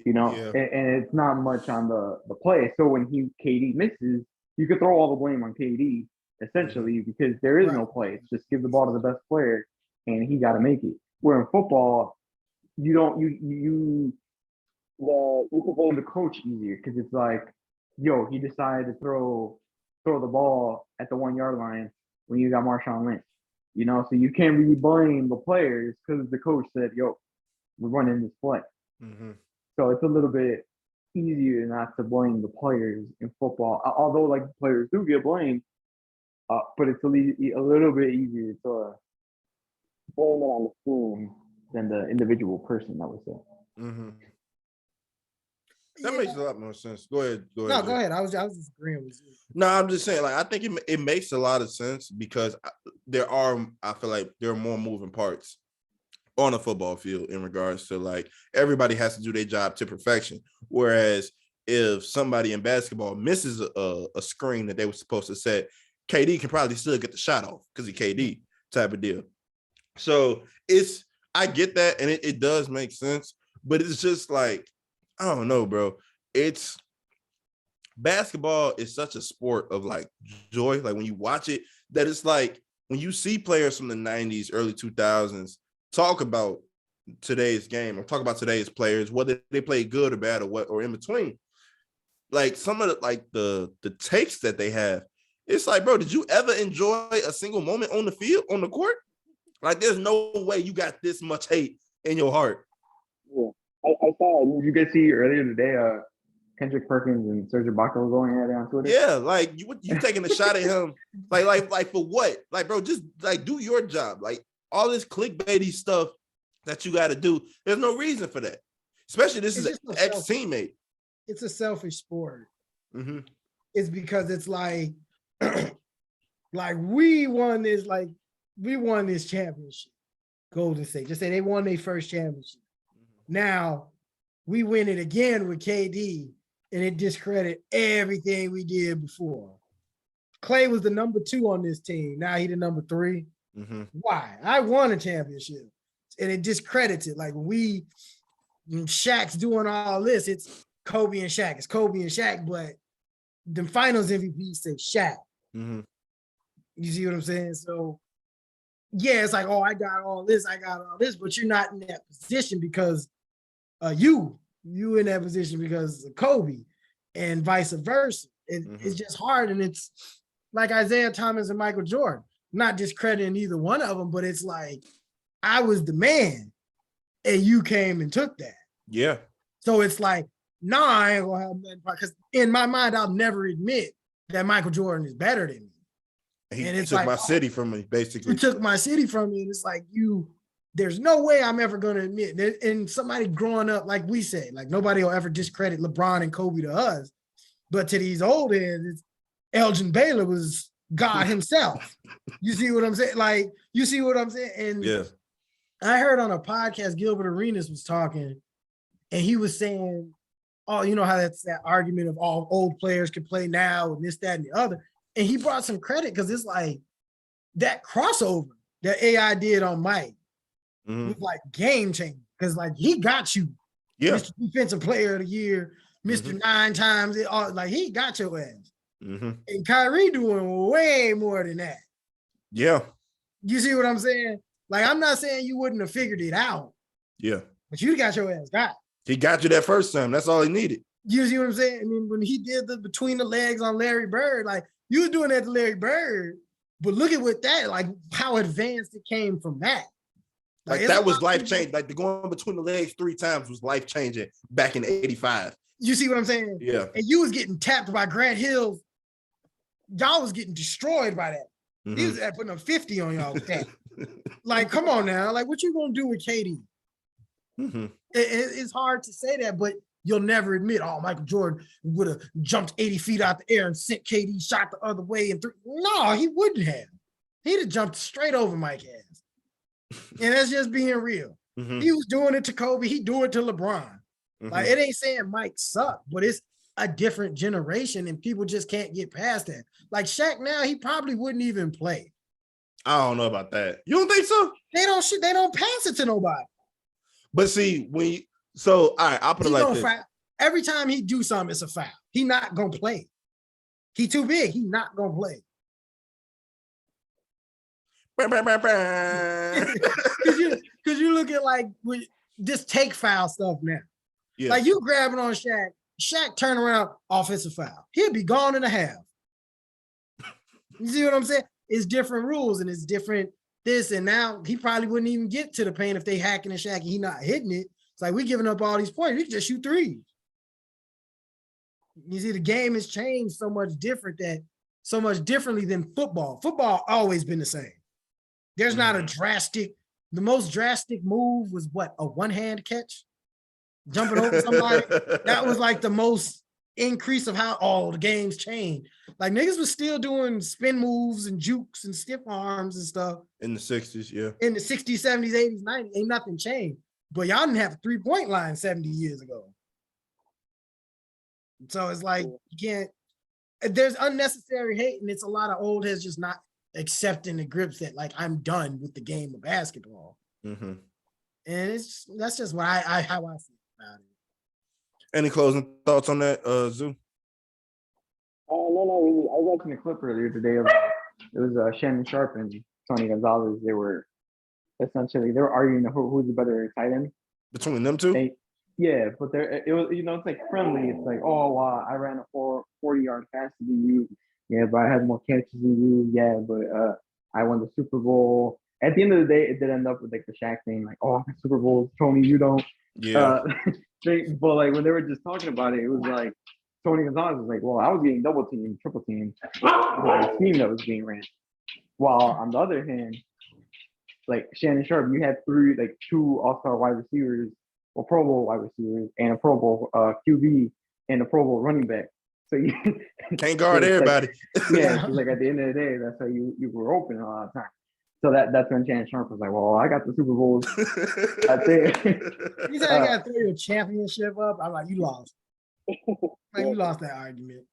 You know, and it's not much on the play. So when KD misses, you could throw all the blame on KD essentially because there is no play. It's just give the ball to the best player and he got to make it. Where in football, you can blame the coach easier because it's like, yo, he decided to throw the ball at the 1 yard line when you got Marshawn Lynch. You know, so you can't really blame the players because the coach said, yo, we're running this play. Mm-hmm. So it's a little bit easier not to blame the players in football, although like players do get blamed, but it's a little bit easier to blame it on the team than the individual person, I would say. Mm-hmm. That makes a lot more sense. Go ahead. No, go ahead. I was just agreeing with you. No, I'm just saying, like, I think it makes a lot of sense because I feel like there are more moving parts on a football field in regards to, like, everybody has to do their job to perfection. Whereas if somebody in basketball misses a screen that they were supposed to set, KD can probably still get the shot off because he KD type of deal. So I get that, and it does make sense, but it's just like, I don't know, bro. Basketball is such a sport of like joy. Like when you watch it, that it's like when you see players from the 90s, early 2000s talk about today's game or talk about today's players, whether they play good or bad or what, or in between. Like some of the takes that they have, it's like, bro, did you ever enjoy a single moment on the field, on the court? Like there's no way you got this much hate in your heart. Yeah. I saw. Did you guys see earlier today? Kendrick Perkins and Serge Ibaka were going at it on Twitter. Yeah, like you taking a shot at him, like for what? Like, bro, just like do your job. Like all this clickbaity stuff that you got to do. There's no reason for that. Especially this is an ex-teammate. It's a selfish sport. Mm-hmm. It's because it's like, like we won this championship. Golden State. Just say they won their first championship. Now we win it again with KD, and it discredit everything we did before. Clay was the number 2 on this team. Now he the number 3. Mm-hmm. Why? I won a championship, and it discredits it. Like Shaq's doing all this. It's Kobe and Shaq. It's Kobe and Shaq, but the Finals MVP say Shaq. Mm-hmm. You see what I'm saying? So yeah, it's like, oh, I got all this, but you're not in that position because you in that position because of Kobe and vice versa. It's just hard. And it's like Isaiah Thomas and Michael Jordan, not discrediting either one of them, but it's like, I was the man and you came and took that. Yeah. So it's like, nah, I ain't gonna have nothing, because in my mind, I'll never admit that Michael Jordan is better than me. He took like, my city from me, basically. You took my city from me, and it's like there's no way I'm ever going to admit that. And somebody growing up, like we said, like nobody will ever discredit LeBron and Kobe to us. But to these old heads, Elgin Baylor was God himself. You see what I'm saying? Like, you see what I'm saying? And yeah. I heard on a podcast, Gilbert Arenas was talking, and he was saying, oh, you know how that's that argument of all old players can play now and this, that, and the other. And he brought some credit because it's like that crossover that AI did on Mike was like game changing because like he got you, Mr. Defensive Player of the Year, Mr. 9 times, like he got your ass. And Kyrie doing way more than that. Yeah. You see what I'm saying? Like, I'm not saying you wouldn't have figured it out. Yeah. But you got your ass got. He got you that first time. That's all he needed. You see what I'm saying? I mean, when he did the between the legs on Larry Bird, like, you was doing that to Larry Bird, but look at what that, like, how advanced it came from that. Like that was life-changing. Like the going between the legs 3 times was life-changing back in 85. You see what I'm saying? Yeah. And you was getting tapped by Grant Hill. Y'all was getting destroyed by that. He was putting a 50 on y'all with that. Like, come on now. Like, what you gonna do with KD? It's hard to say that, but you'll never admit, oh, Michael Jordan would have jumped 80 feet out the air and sent KD shot the other way and threw. No, he wouldn't have. He'd have jumped straight over Mike's ass. And that's just being real. He was doing it to Kobe. He do it to LeBron. Like, it ain't saying Mike sucked, but it's a different generation and people just can't get past that. Like Shaq now, he probably wouldn't even play. I don't know about that. You don't think so? They don't pass it to nobody. But see, all right, I'll put it like this. Every time he do something, it's a foul. He not gonna play. He too big. He not gonna play. Cause you look at like this take foul stuff now. Yeah. Like you grabbing on Shaq turn around, offensive foul. He'll be gone in a half. You see what I'm saying? It's different rules and it's different this and now he probably wouldn't even get to the paint if they hacking and Shaq and he not hitting it. It's like we giving up all these points. We can just shoot threes. You see, the game has changed so much differently than football. Football always been the same. There's not a the most drastic move was what, a one-hand catch? Jumping over somebody. That was like the most increase of how the games changed. Like niggas was still doing spin moves and jukes and stiff arms and stuff. In the 60s, yeah. In the 60s, 70s, 80s, 90s, ain't nothing changed. But y'all didn't have a 3-point line 70 years ago. So it's like, you can't, there's unnecessary hate and it's a lot of old heads just not accepting the grips that like, I'm done with the game of basketball. Mm-hmm. And that's just what how I feel about it. Any closing thoughts on that, Zoo? No, really. I was watching a clip earlier today of it was Shannon Sharp and Tony Gonzalez. They were arguing who's the better tight end between them two. Yeah, but it was it's like friendly. It's like, oh wow, I ran a 40-yard pass than you. Yeah, but I had more catches than you. Yeah, but I won the Super Bowl. At the end of the day, it did end up with like the Shaq thing, like, oh, Super Bowl, Tony, you don't. Yeah. But like when they were just talking about it, it was like Tony Gonzalez was like, well, I was getting double teamed, triple teamed by the team that was being ran. While on the other hand, like Shannon Sharp, you had two all-star wide receivers, or Pro Bowl wide receivers, and a Pro Bowl QB and a Pro Bowl running back. So you can't guard everybody. Yeah, like at the end of the day, that's how you were open a lot of times. So that's when Shannon Sharp was like, well, I got the Super Bowls out there. You said I got to throw your championship up. I'm like, you lost. Like, you lost that argument.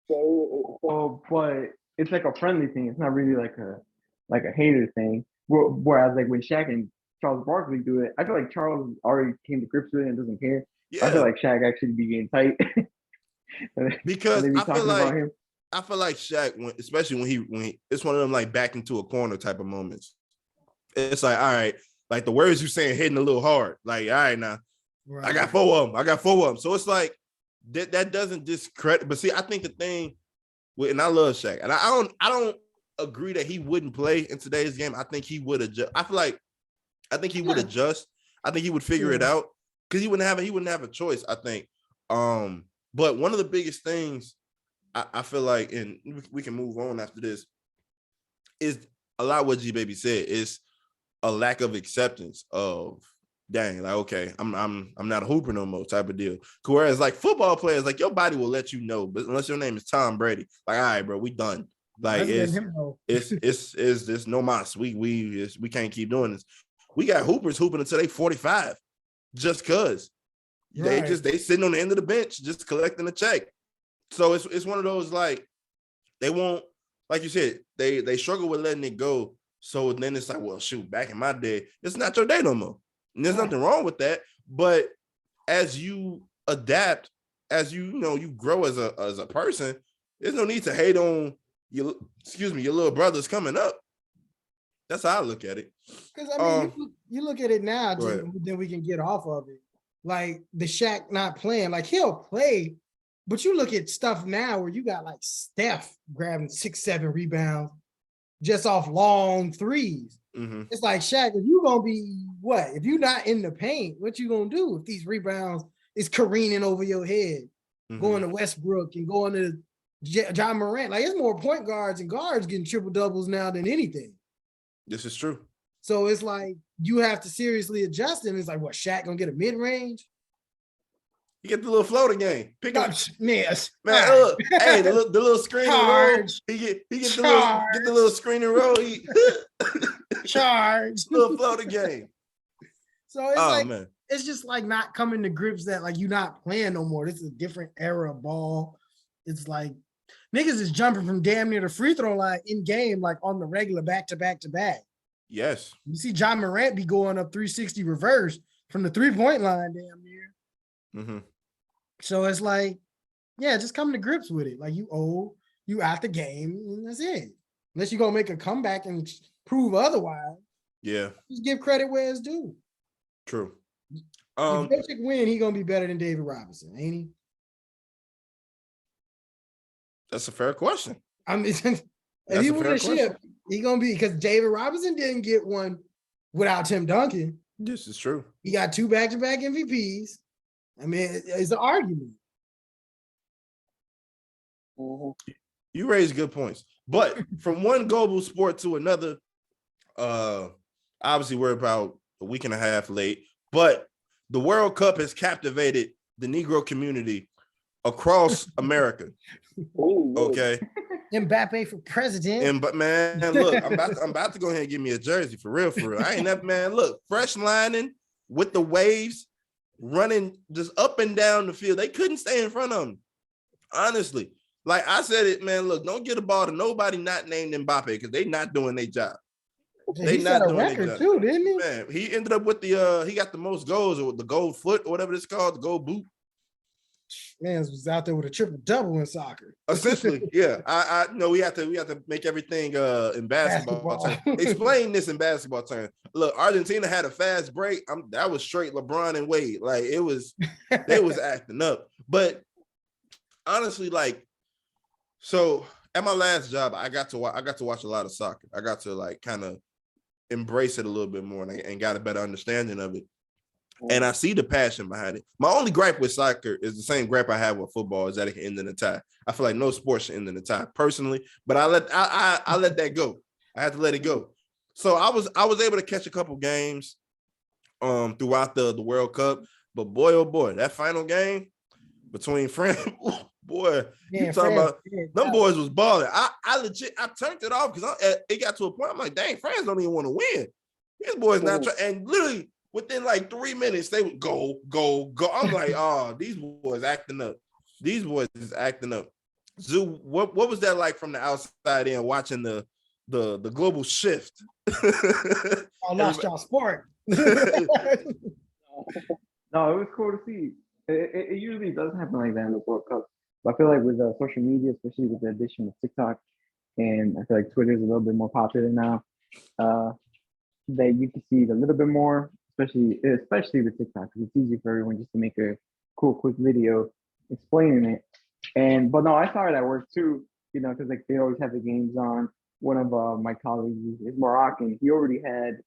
So, but it's like a friendly thing. It's not really like a hater thing. Whereas like when Shaq and Charles Barkley do it, I feel like Charles already came to grips with it and doesn't care. Yeah. I feel like Shaq actually be getting tight. Because I feel like Shaq, especially when he it's one of them like back into a corner type of moments. It's like, all right, like the words you saying hitting a little hard. Like, all right, now right. I got four of them. So it's like that doesn't discredit. But see, I think the thing with, and I love Shaq, and I don't agree that he wouldn't play in today's game. I think he would adjust. I think he would adjust. I think he would figure it out because he wouldn't have a choice. I think. But one of the biggest things I feel like, and we can move on after this, is a lot of what G Baby said is a lack of acceptance of, dang, like, okay, I'm not a hooper no more type of deal. Whereas like football players, like your body will let you know, but unless your name is Tom Brady, like, all right, bro, we done. Like it's no mas. We can't keep doing this. We got hoopers hooping until they 45, just cause right. they sitting on the end of the bench just collecting a check. So it's one of those, like, they won't, like you said, they struggle with letting it go. So then it's like, well, shoot, back in my day, it's not your day no more. And there's nothing wrong with that. But as you adapt, as you grow as a person, there's no need to hate on your little brothers coming up. That's how I look at it. Because I mean, you look at it now, then we can get off of it. Like the Shaq not playing, like he'll play, but you look at stuff now where you got like Steph grabbing 6-7 rebounds just off long threes. Mm-hmm. It's like, Shaq, if you gonna be what? If you're not in the paint, what you gonna do if these rebounds is careening over your head, going to Westbrook and going to John Morant? Like, it's more point guards and guards getting triple doubles now than anything. This is true. So it's like you have to seriously adjust him. It's like, what, Shaq gonna get a mid-range? You get the little floating game. Pick up, man. Look, hey, the little screen and roll. He get the little screen and roll. Charge. Little floating game. So it's it's just like not coming to grips that like you're not playing no more. This is a different era of ball. It's like niggas is jumping from damn near the free throw line in game, like on the regular back to back to back. Yes. You see John Morant be going up 360 reverse from the 3-point line damn near. Mm-hmm. So it's like, yeah, just come to grips with it. Like, you old. you out the game, and that's it. Unless you're gonna make a comeback and prove otherwise. Yeah. Just give credit where it's due. True. If Belichick win, he gonna be better than David Robinson, ain't he? That's a fair question. I mean, if he win a ship, he gonna be, because David Robinson didn't get one without Tim Duncan. This is true. He got 2 back-to-back MVPs. I mean, it's an argument. You raise good points, but from one global sport to another, obviously we're about a week and a half late, but the World Cup has captivated the Negro community across America. Okay. Mbappe for president. But man, look, I'm about to go ahead and give me a jersey for real. I ain't never, man. Look, fresh lining with the waves running just up and down the field. They couldn't stay in front of them. Honestly, like I said it, man. Look, don't get a ball to nobody not named Mbappe because they not doing their job. They not doing their job too, didn't he? Man, he ended up with the he got the most goals, or the gold foot, or whatever it's called, the gold boot. Man was out there with a triple double in soccer. Essentially, yeah. I know we have to make everything in basketball terms. Explain this in basketball terms. Look, Argentina had a fast break. That was straight LeBron and Wade. Like it was, they was acting up. But honestly, like, so at my last job, I got to watch a lot of soccer. I got to like kind of embrace it a little bit more and got a better understanding of it. And I see the passion behind it. My only gripe with soccer is the same gripe I have with football, is that it can end in a tie. I feel like no sport should end in a tie personally, but I let that go. I had to let it go. So I was able to catch a couple games throughout the World Cup, but boy, oh boy, that final game between France, boy, you talking about them boys was balling. I legit turned it off because it got to a point I'm like, dang, France don't even want to win. These boys not trying, and literally within like 3 minutes, they would go. I'm like, oh, these boys acting up. These boys is acting up. Zoo, what was that like from the outside in, watching the global shift? I lost y'all sport. No, it was cool to see. It usually doesn't happen like that in the World Cup. But I feel like with social media, especially with the addition of TikTok, and I feel like Twitter is a little bit more popular now, that you can see it a little bit more. Especially with TikTok, because it's easy for everyone just to make a cool, quick video explaining it. But no, I saw it at work too, because like they always have the games on. One of my colleagues is Moroccan. He already had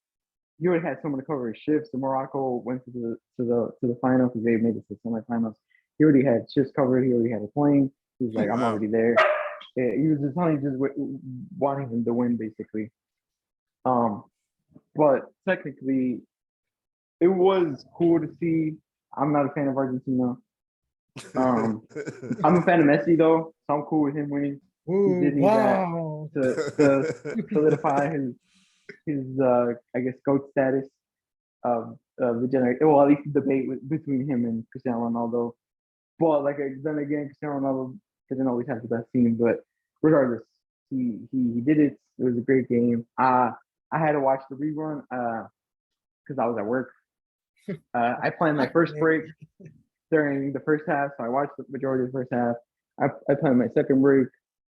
someone to cover his shifts. So Morocco went to the final because they made it to the semifinals. He already had shifts covered. He already had a plane. He was like, I'm already there. He was just wanting him to win, basically. But technically, it was cool to see. I'm not a fan of Argentina. I'm a fan of Messi though, so I'm cool with him winning. Ooh, he did need that to solidify his I guess GOAT status of the generation. Well, at least the debate between him and Cristiano Ronaldo. But like then again, Cristiano Ronaldo didn't always have the best team. But regardless, he did it. It was a great game. I had to watch the rerun because I was at work. I planned my first break during the first half, so I watched the majority of the first half. I planned my second break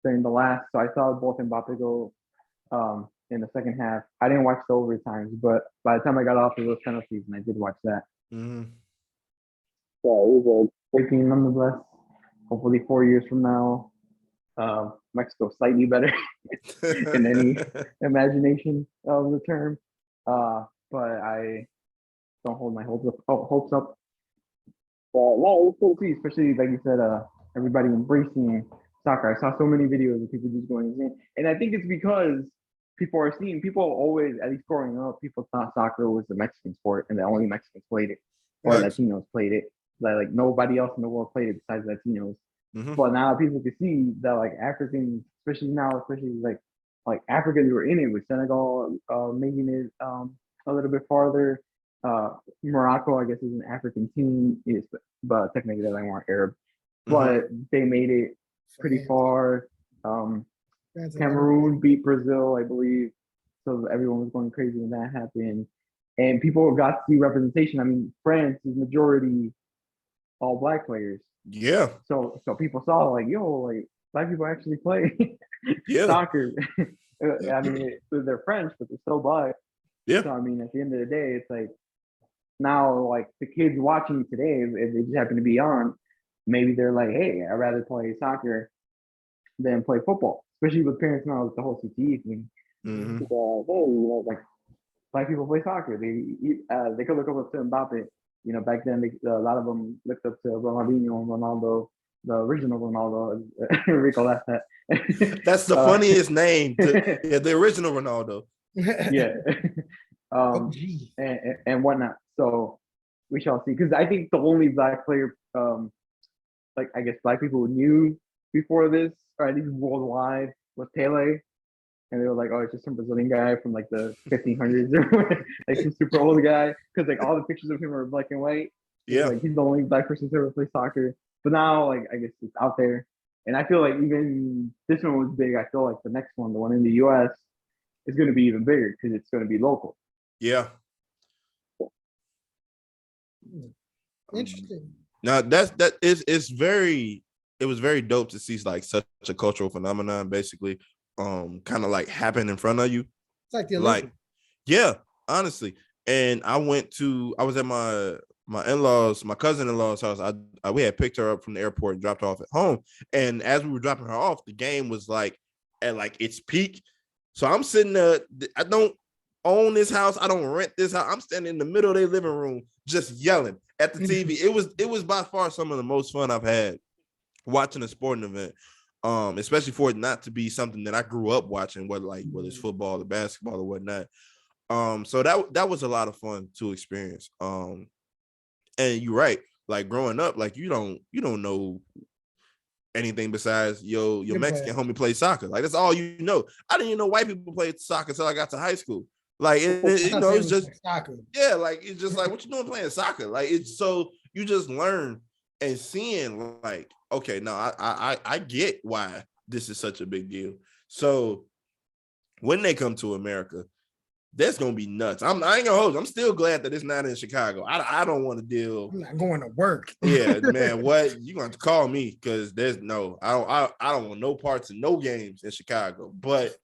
during the last, so I saw both Mbappe go in the second half. I didn't watch the overtimes, but by the time I got off of those penalties, and I did watch that. Mm-hmm. So it was a great game nonetheless. Hopefully 4 years from now, Mexico slightly better in any imagination of the term. But I don't hold my hopes up. But no, it was cool to see, especially like you said, everybody embracing soccer. I saw so many videos of people just going insane. And I think it's because people always, at least growing up, people thought soccer was a Mexican sport and that only Mexicans played it, or Latinos played it. Like nobody else in the world played it besides Latinos. Mm-hmm. But now people can see that like Africans, especially like Africans were in it, with Senegal making it a little bit farther. Morocco, I guess, is an African team, but technically they weren't Arab. But they made it pretty far. Cameroon beat Brazil, I believe. So everyone was going crazy when that happened. And people got to see representation. I mean, France is majority all Black players. Yeah. So people saw like, yo, like black people actually play Yeah. soccer. I mean, they're French, but they're still black. Yeah. So I mean, at the end of the day, it's like now, like the kids watching today, if they just happen to be on, maybe they're like, hey, I'd rather play soccer than play football. Especially with parents now with the whole CTE thing. Mm-hmm. Hey, like black people play soccer. They could look up to Mbappe. Back then a lot of them looked up to Ronaldinho and Ronaldo, the original Ronaldo. Rico left that. That's the funniest name. The original Ronaldo. Yeah. And whatnot. So we shall see. Because I think the only black player, like I guess black people knew before this, or at least worldwide, was Pele. And they were like, oh, it's just some Brazilian guy from like the 1500s or like some super old guy. Because like all the pictures of him are black and white. Yeah. Like he's the only black person to ever play soccer. But now, like, I guess it's out there. And I feel like even this one was big. I feel like the next one, the one in the US, is going to be even bigger because it's going to be local. Yeah. Interesting. Now it was very dope to see like such a cultural phenomenon basically kind of like happen in front of you. It's like the Olympics. Yeah, honestly. And I was at my in-laws, my cousin-in-law's house. We had picked her up from the airport and dropped her off at home. And as we were dropping her off, the game was like at like its peak. So I'm sitting there, I don't own this house, I don't rent this house. I'm standing in the middle of their living room just yelling at the TV. It was by far some of the most fun I've had watching a sporting event. Especially for it not to be something that I grew up watching, whether it's football or basketball or whatnot. So that was a lot of fun to experience. And you're right, like growing up, like you don't know anything besides your Mexican homie play soccer. Like that's all you know. I didn't even know white people played soccer until I got to high school. Like it's just soccer. Yeah, like it's just like what you doing playing soccer. Like it's so you just learn and seeing like, okay, no, I get why this is such a big deal. So when they come to America, that's gonna be nuts. I ain't gonna hold you. I'm still glad that it's not in Chicago. I don't want to deal. I'm not going to work. Yeah, man. What you gonna have to call me because I don't want no parts of no games in Chicago. But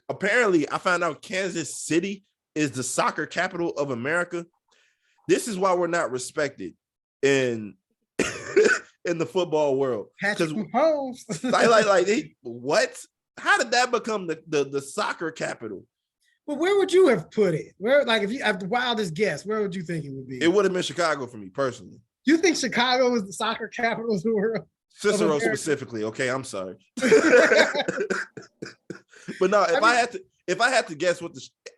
apparently, I found out Kansas City is the soccer capital of America. This is why we're not respected in in the football world. Patrick Mahomes. What? How did that become the soccer capital? Well, where would you have put it? Where, like, if you have the wildest guess, where would you think it would be? It would have been Chicago for me personally. You think Chicago is the soccer capital of the world? Cicero specifically. Okay, I'm sorry. But no, if I had to guess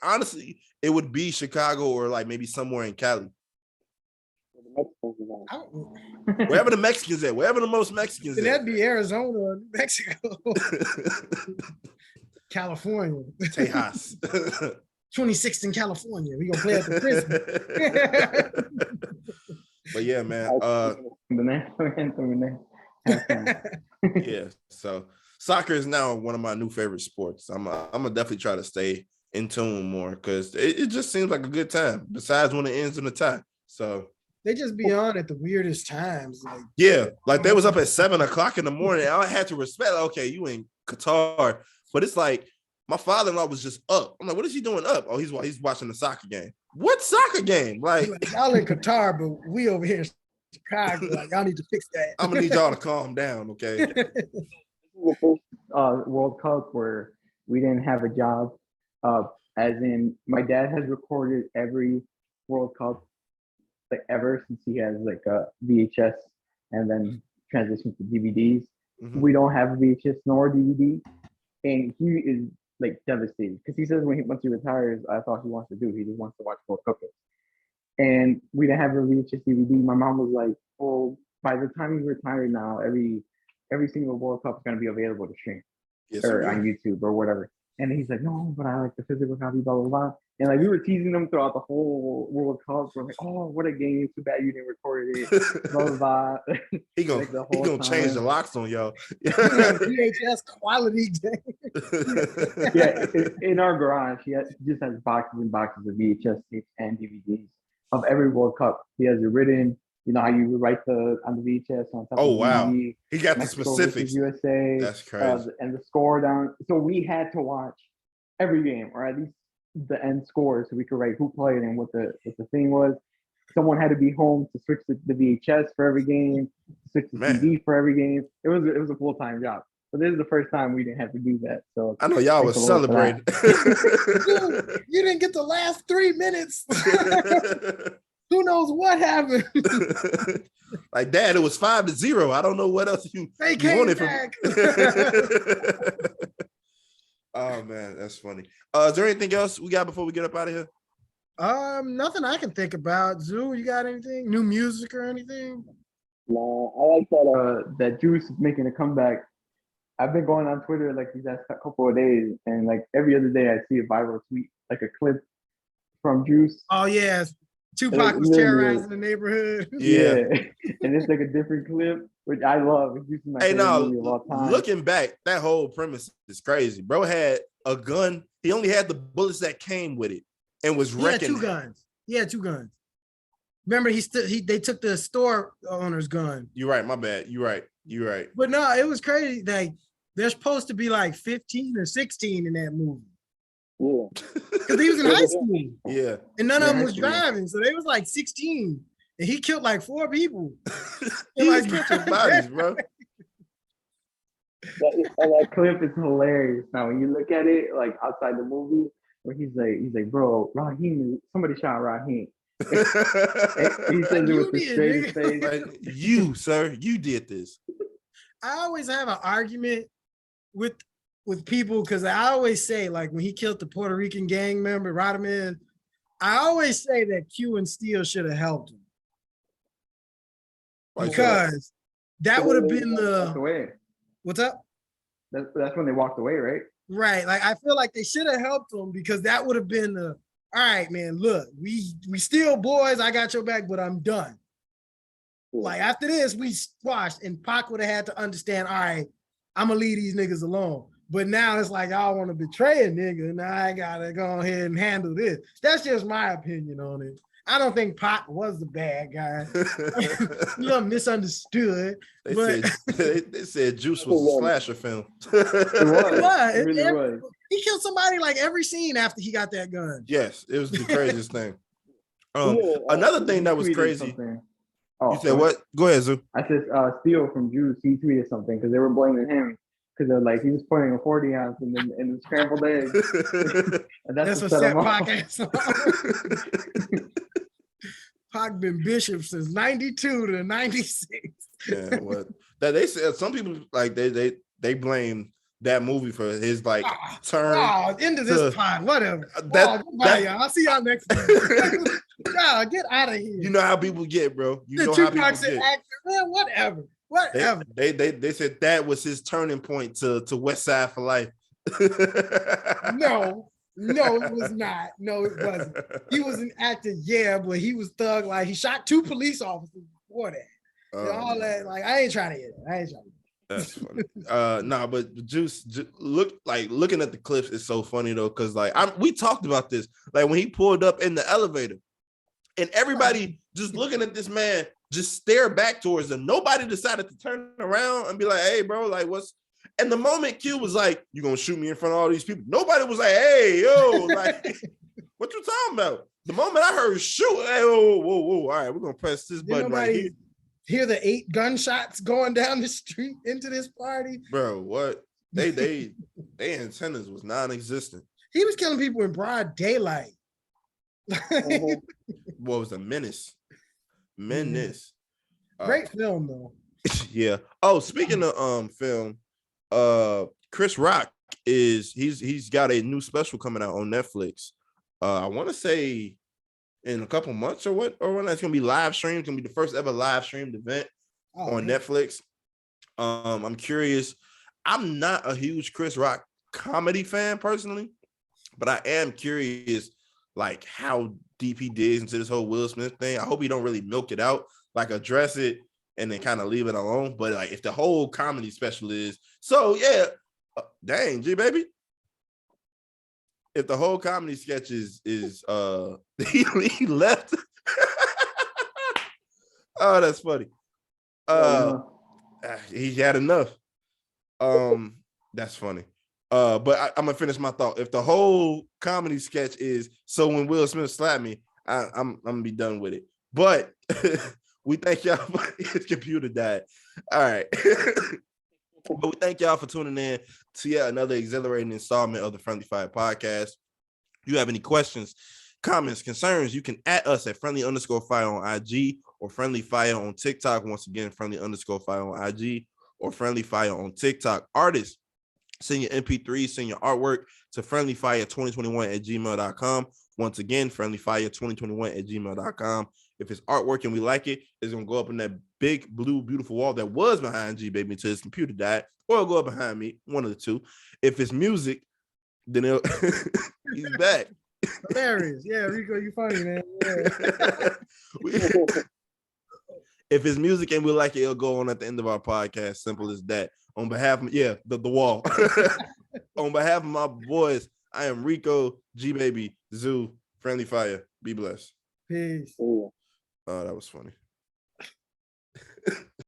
honestly, it would be Chicago or like maybe somewhere in Cali. Wherever the Mexicans at, wherever the most Mexicans at. That'd be Arizona or New Mexico. California. Tejas. 26th in California. We gonna play at the prison. But yeah, man. Yeah. So soccer is now one of my new favorite sports. I'm gonna definitely try to stay in tune more because it just seems like a good time. Besides when it ends in a tie. So they just be on at the weirdest times. Like they was up at 7:00 in the morning. I had to respect. Okay, you in Qatar. But it's like my father-in-law was just up. I'm like, what is he doing up? Oh, he's watching the soccer game. What soccer game? Like y'all in Qatar, but we over here in Chicago. Like y'all need to fix that. I'm gonna need y'all to calm down, okay? This is the first World Cup where we didn't have a job. As in, my dad has recorded every World Cup like ever since he has like a VHS and then transitioned to DVDs. Mm-hmm. We don't have a VHS nor DVD. And he is like devastated because he says once he retires, that's all he wants to do. He just wants to watch World Cup. And we didn't have a VHS DVD. My mom was like, "Oh, by the time he's retired now, every single World Cup is going to be available to stream or on YouTube or whatever." And he's like, "No, but I like the physical copy, blah blah blah." And like we were teasing him throughout the whole World Cup. We're like, "Oh, what a game! Too bad you didn't record it." Blah blah blah. He gonna change the locks on y'all. VHS quality. Yeah, in our garage, he just has boxes and boxes of VHS tapes and DVDs of every World Cup. He has it written. You know how you would write on the VHS on top Oh of the wow, DVD, he got Mexico the specifics. versus USA. That's crazy. And the score down. So we had to watch every game, or at least the end score, so we could write who played and what the thing was. Someone had to be home to switch the VHS for every game, switch the CD for every game. It was a full-time job. But this is the first time we didn't have to do that. So I know y'all was celebrating. Dude, you didn't get the last 3 minutes. Who knows what happened? Like, Dad, it was 5-0. I don't know what else you wanted back. Oh man, that's funny. Is there anything else we got before we get up out of here? Nothing I can think about. Zoo, you got anything? New music or anything? No, I like that Juice is making a comeback. I've been going on Twitter like these last couple of days, and like every other day I see a viral tweet, like a clip from Juice. Oh yeah, Tupac was terrorizing the neighborhood. Yeah, and it's like a different clip, which I love. It's Juice is my favorite movie of all time. Looking back, that whole premise is crazy. Bro had a gun. He only had the bullets that came with it, and was wrecking. He had two guns. Remember, they took the store owner's gun. You're right. My bad. You're right. But no, it was crazy. Like, there's supposed to be like 15 or 16 in that movie. Yeah. Because he was in high school. Yeah. And none of them was driving. So they was like 16. And he killed like 4 people. He was catching bodies, bro. That clip is hilarious. Now, when you look at it, like outside the movie, where he's like, bro, Raheem, somebody shot Raheem. He says it with the straightest face. Like, you, sir, you did this. I always have an argument with people because I always say, like, when he killed the Puerto Rican gang member, Radaman, I always say that Q and Steele should have helped him. Because that would have been what's up? That's when they walked away, right? Right. Like, I feel like they should have helped him because that would have been all right, man, look, we still boys, I got your back, but I'm done. Like, after this, we squashed, and Pac would have had to understand, all right, I'm going to leave these niggas alone. But now it's like, I want to betray a nigga, and I got to go ahead and handle this. That's just my opinion on it. I don't think Pac was the bad guy. A little misunderstood. They said Juice was a slasher film. It was. It really was. He killed somebody like every scene after he got that gun. Yes, it was the craziest thing. Another thing that was crazy. You said what? Go ahead, Zoo. I said Steele from Juice, he tweeted something because they were blaming him because they're like, he was putting a 40 ounce in the scrambled eggs. And that's what set Pac ass off. Pac been Bishop since 92 to 96. Yeah, what? That they said some people like they blame that movie for his like turn. Into this pod, whatever. Goodbye, y'all. I'll see y'all next time. God, get out of here. You know how people get, bro. You know how people get. Actor, man, whatever. They said that was his turning point to West Side for Life. No, it was not. No, it wasn't. He was an actor, yeah, but he was thug. Like, he shot 2 police officers before that. All that, like, I ain't trying to hear that. That's funny. But Juice looking at the clips is so funny though, because like we talked about this, like when he pulled up in the elevator, and everybody just looking at this man, just stare back towards them. Nobody decided to turn around and be like, "Hey, bro, like what's?" And the moment Q was like, "You gonna shoot me in front of all these people?" Nobody was like, "Hey, yo, like, what you talking about?" The moment I heard shoot, hey, whoa, all right, we're gonna press this button right here. Hear the 8 gunshots going down the street into this party, bro. What they antennas was non-existent. He was killing people in broad daylight. What was a menace? Great film though. Yeah. Oh, speaking of film, Chris Rock he's got a new special coming out on Netflix. I want to say in a couple months or when that's gonna be live streamed. It's gonna be the first ever live streamed event on Netflix. I'm curious. I'm not a huge Chris Rock comedy fan personally, but I am curious like how deep he digs into this whole Will Smith thing. I hope he don't really milk it out, like address it and then kind of leave it alone. But like if the whole comedy special is so, yeah, dang, G baby. If the whole comedy sketch is he left. Oh, that's funny. He had enough. That's funny. But I'm gonna finish my thought. If the whole comedy sketch is so when Will Smith slapped me, I'm gonna be done with it. But we thank y'all for his computer died. All right. But we thank y'all for tuning in to yet another exhilarating installment of the Friendly Fire podcast. If you have any questions, comments, concerns, you can at us at friendly_fire on IG or Friendly Fire on TikTok. Once again, friendly_fire on IG or Friendly Fire on TikTok. Artists, send your MP3s, send your artwork to friendlyfire2021@gmail.com. Once again, friendlyfire2021@gmail.com. If it's artwork and we like it, it's going to go up in that big, blue, beautiful wall that was behind G Baby until his computer died, or it'll go up behind me, one of the two. If it's music, then he's back. Hilarious. Yeah, Rico, you funny, man. Yeah. If it's music and we like it, it'll go on at the end of our podcast. Simple as that. On behalf of, the wall. On behalf of my boys, I am Rico, G Baby, Zoo, Friendly Fire. Be blessed. Peace. Oh, that was funny.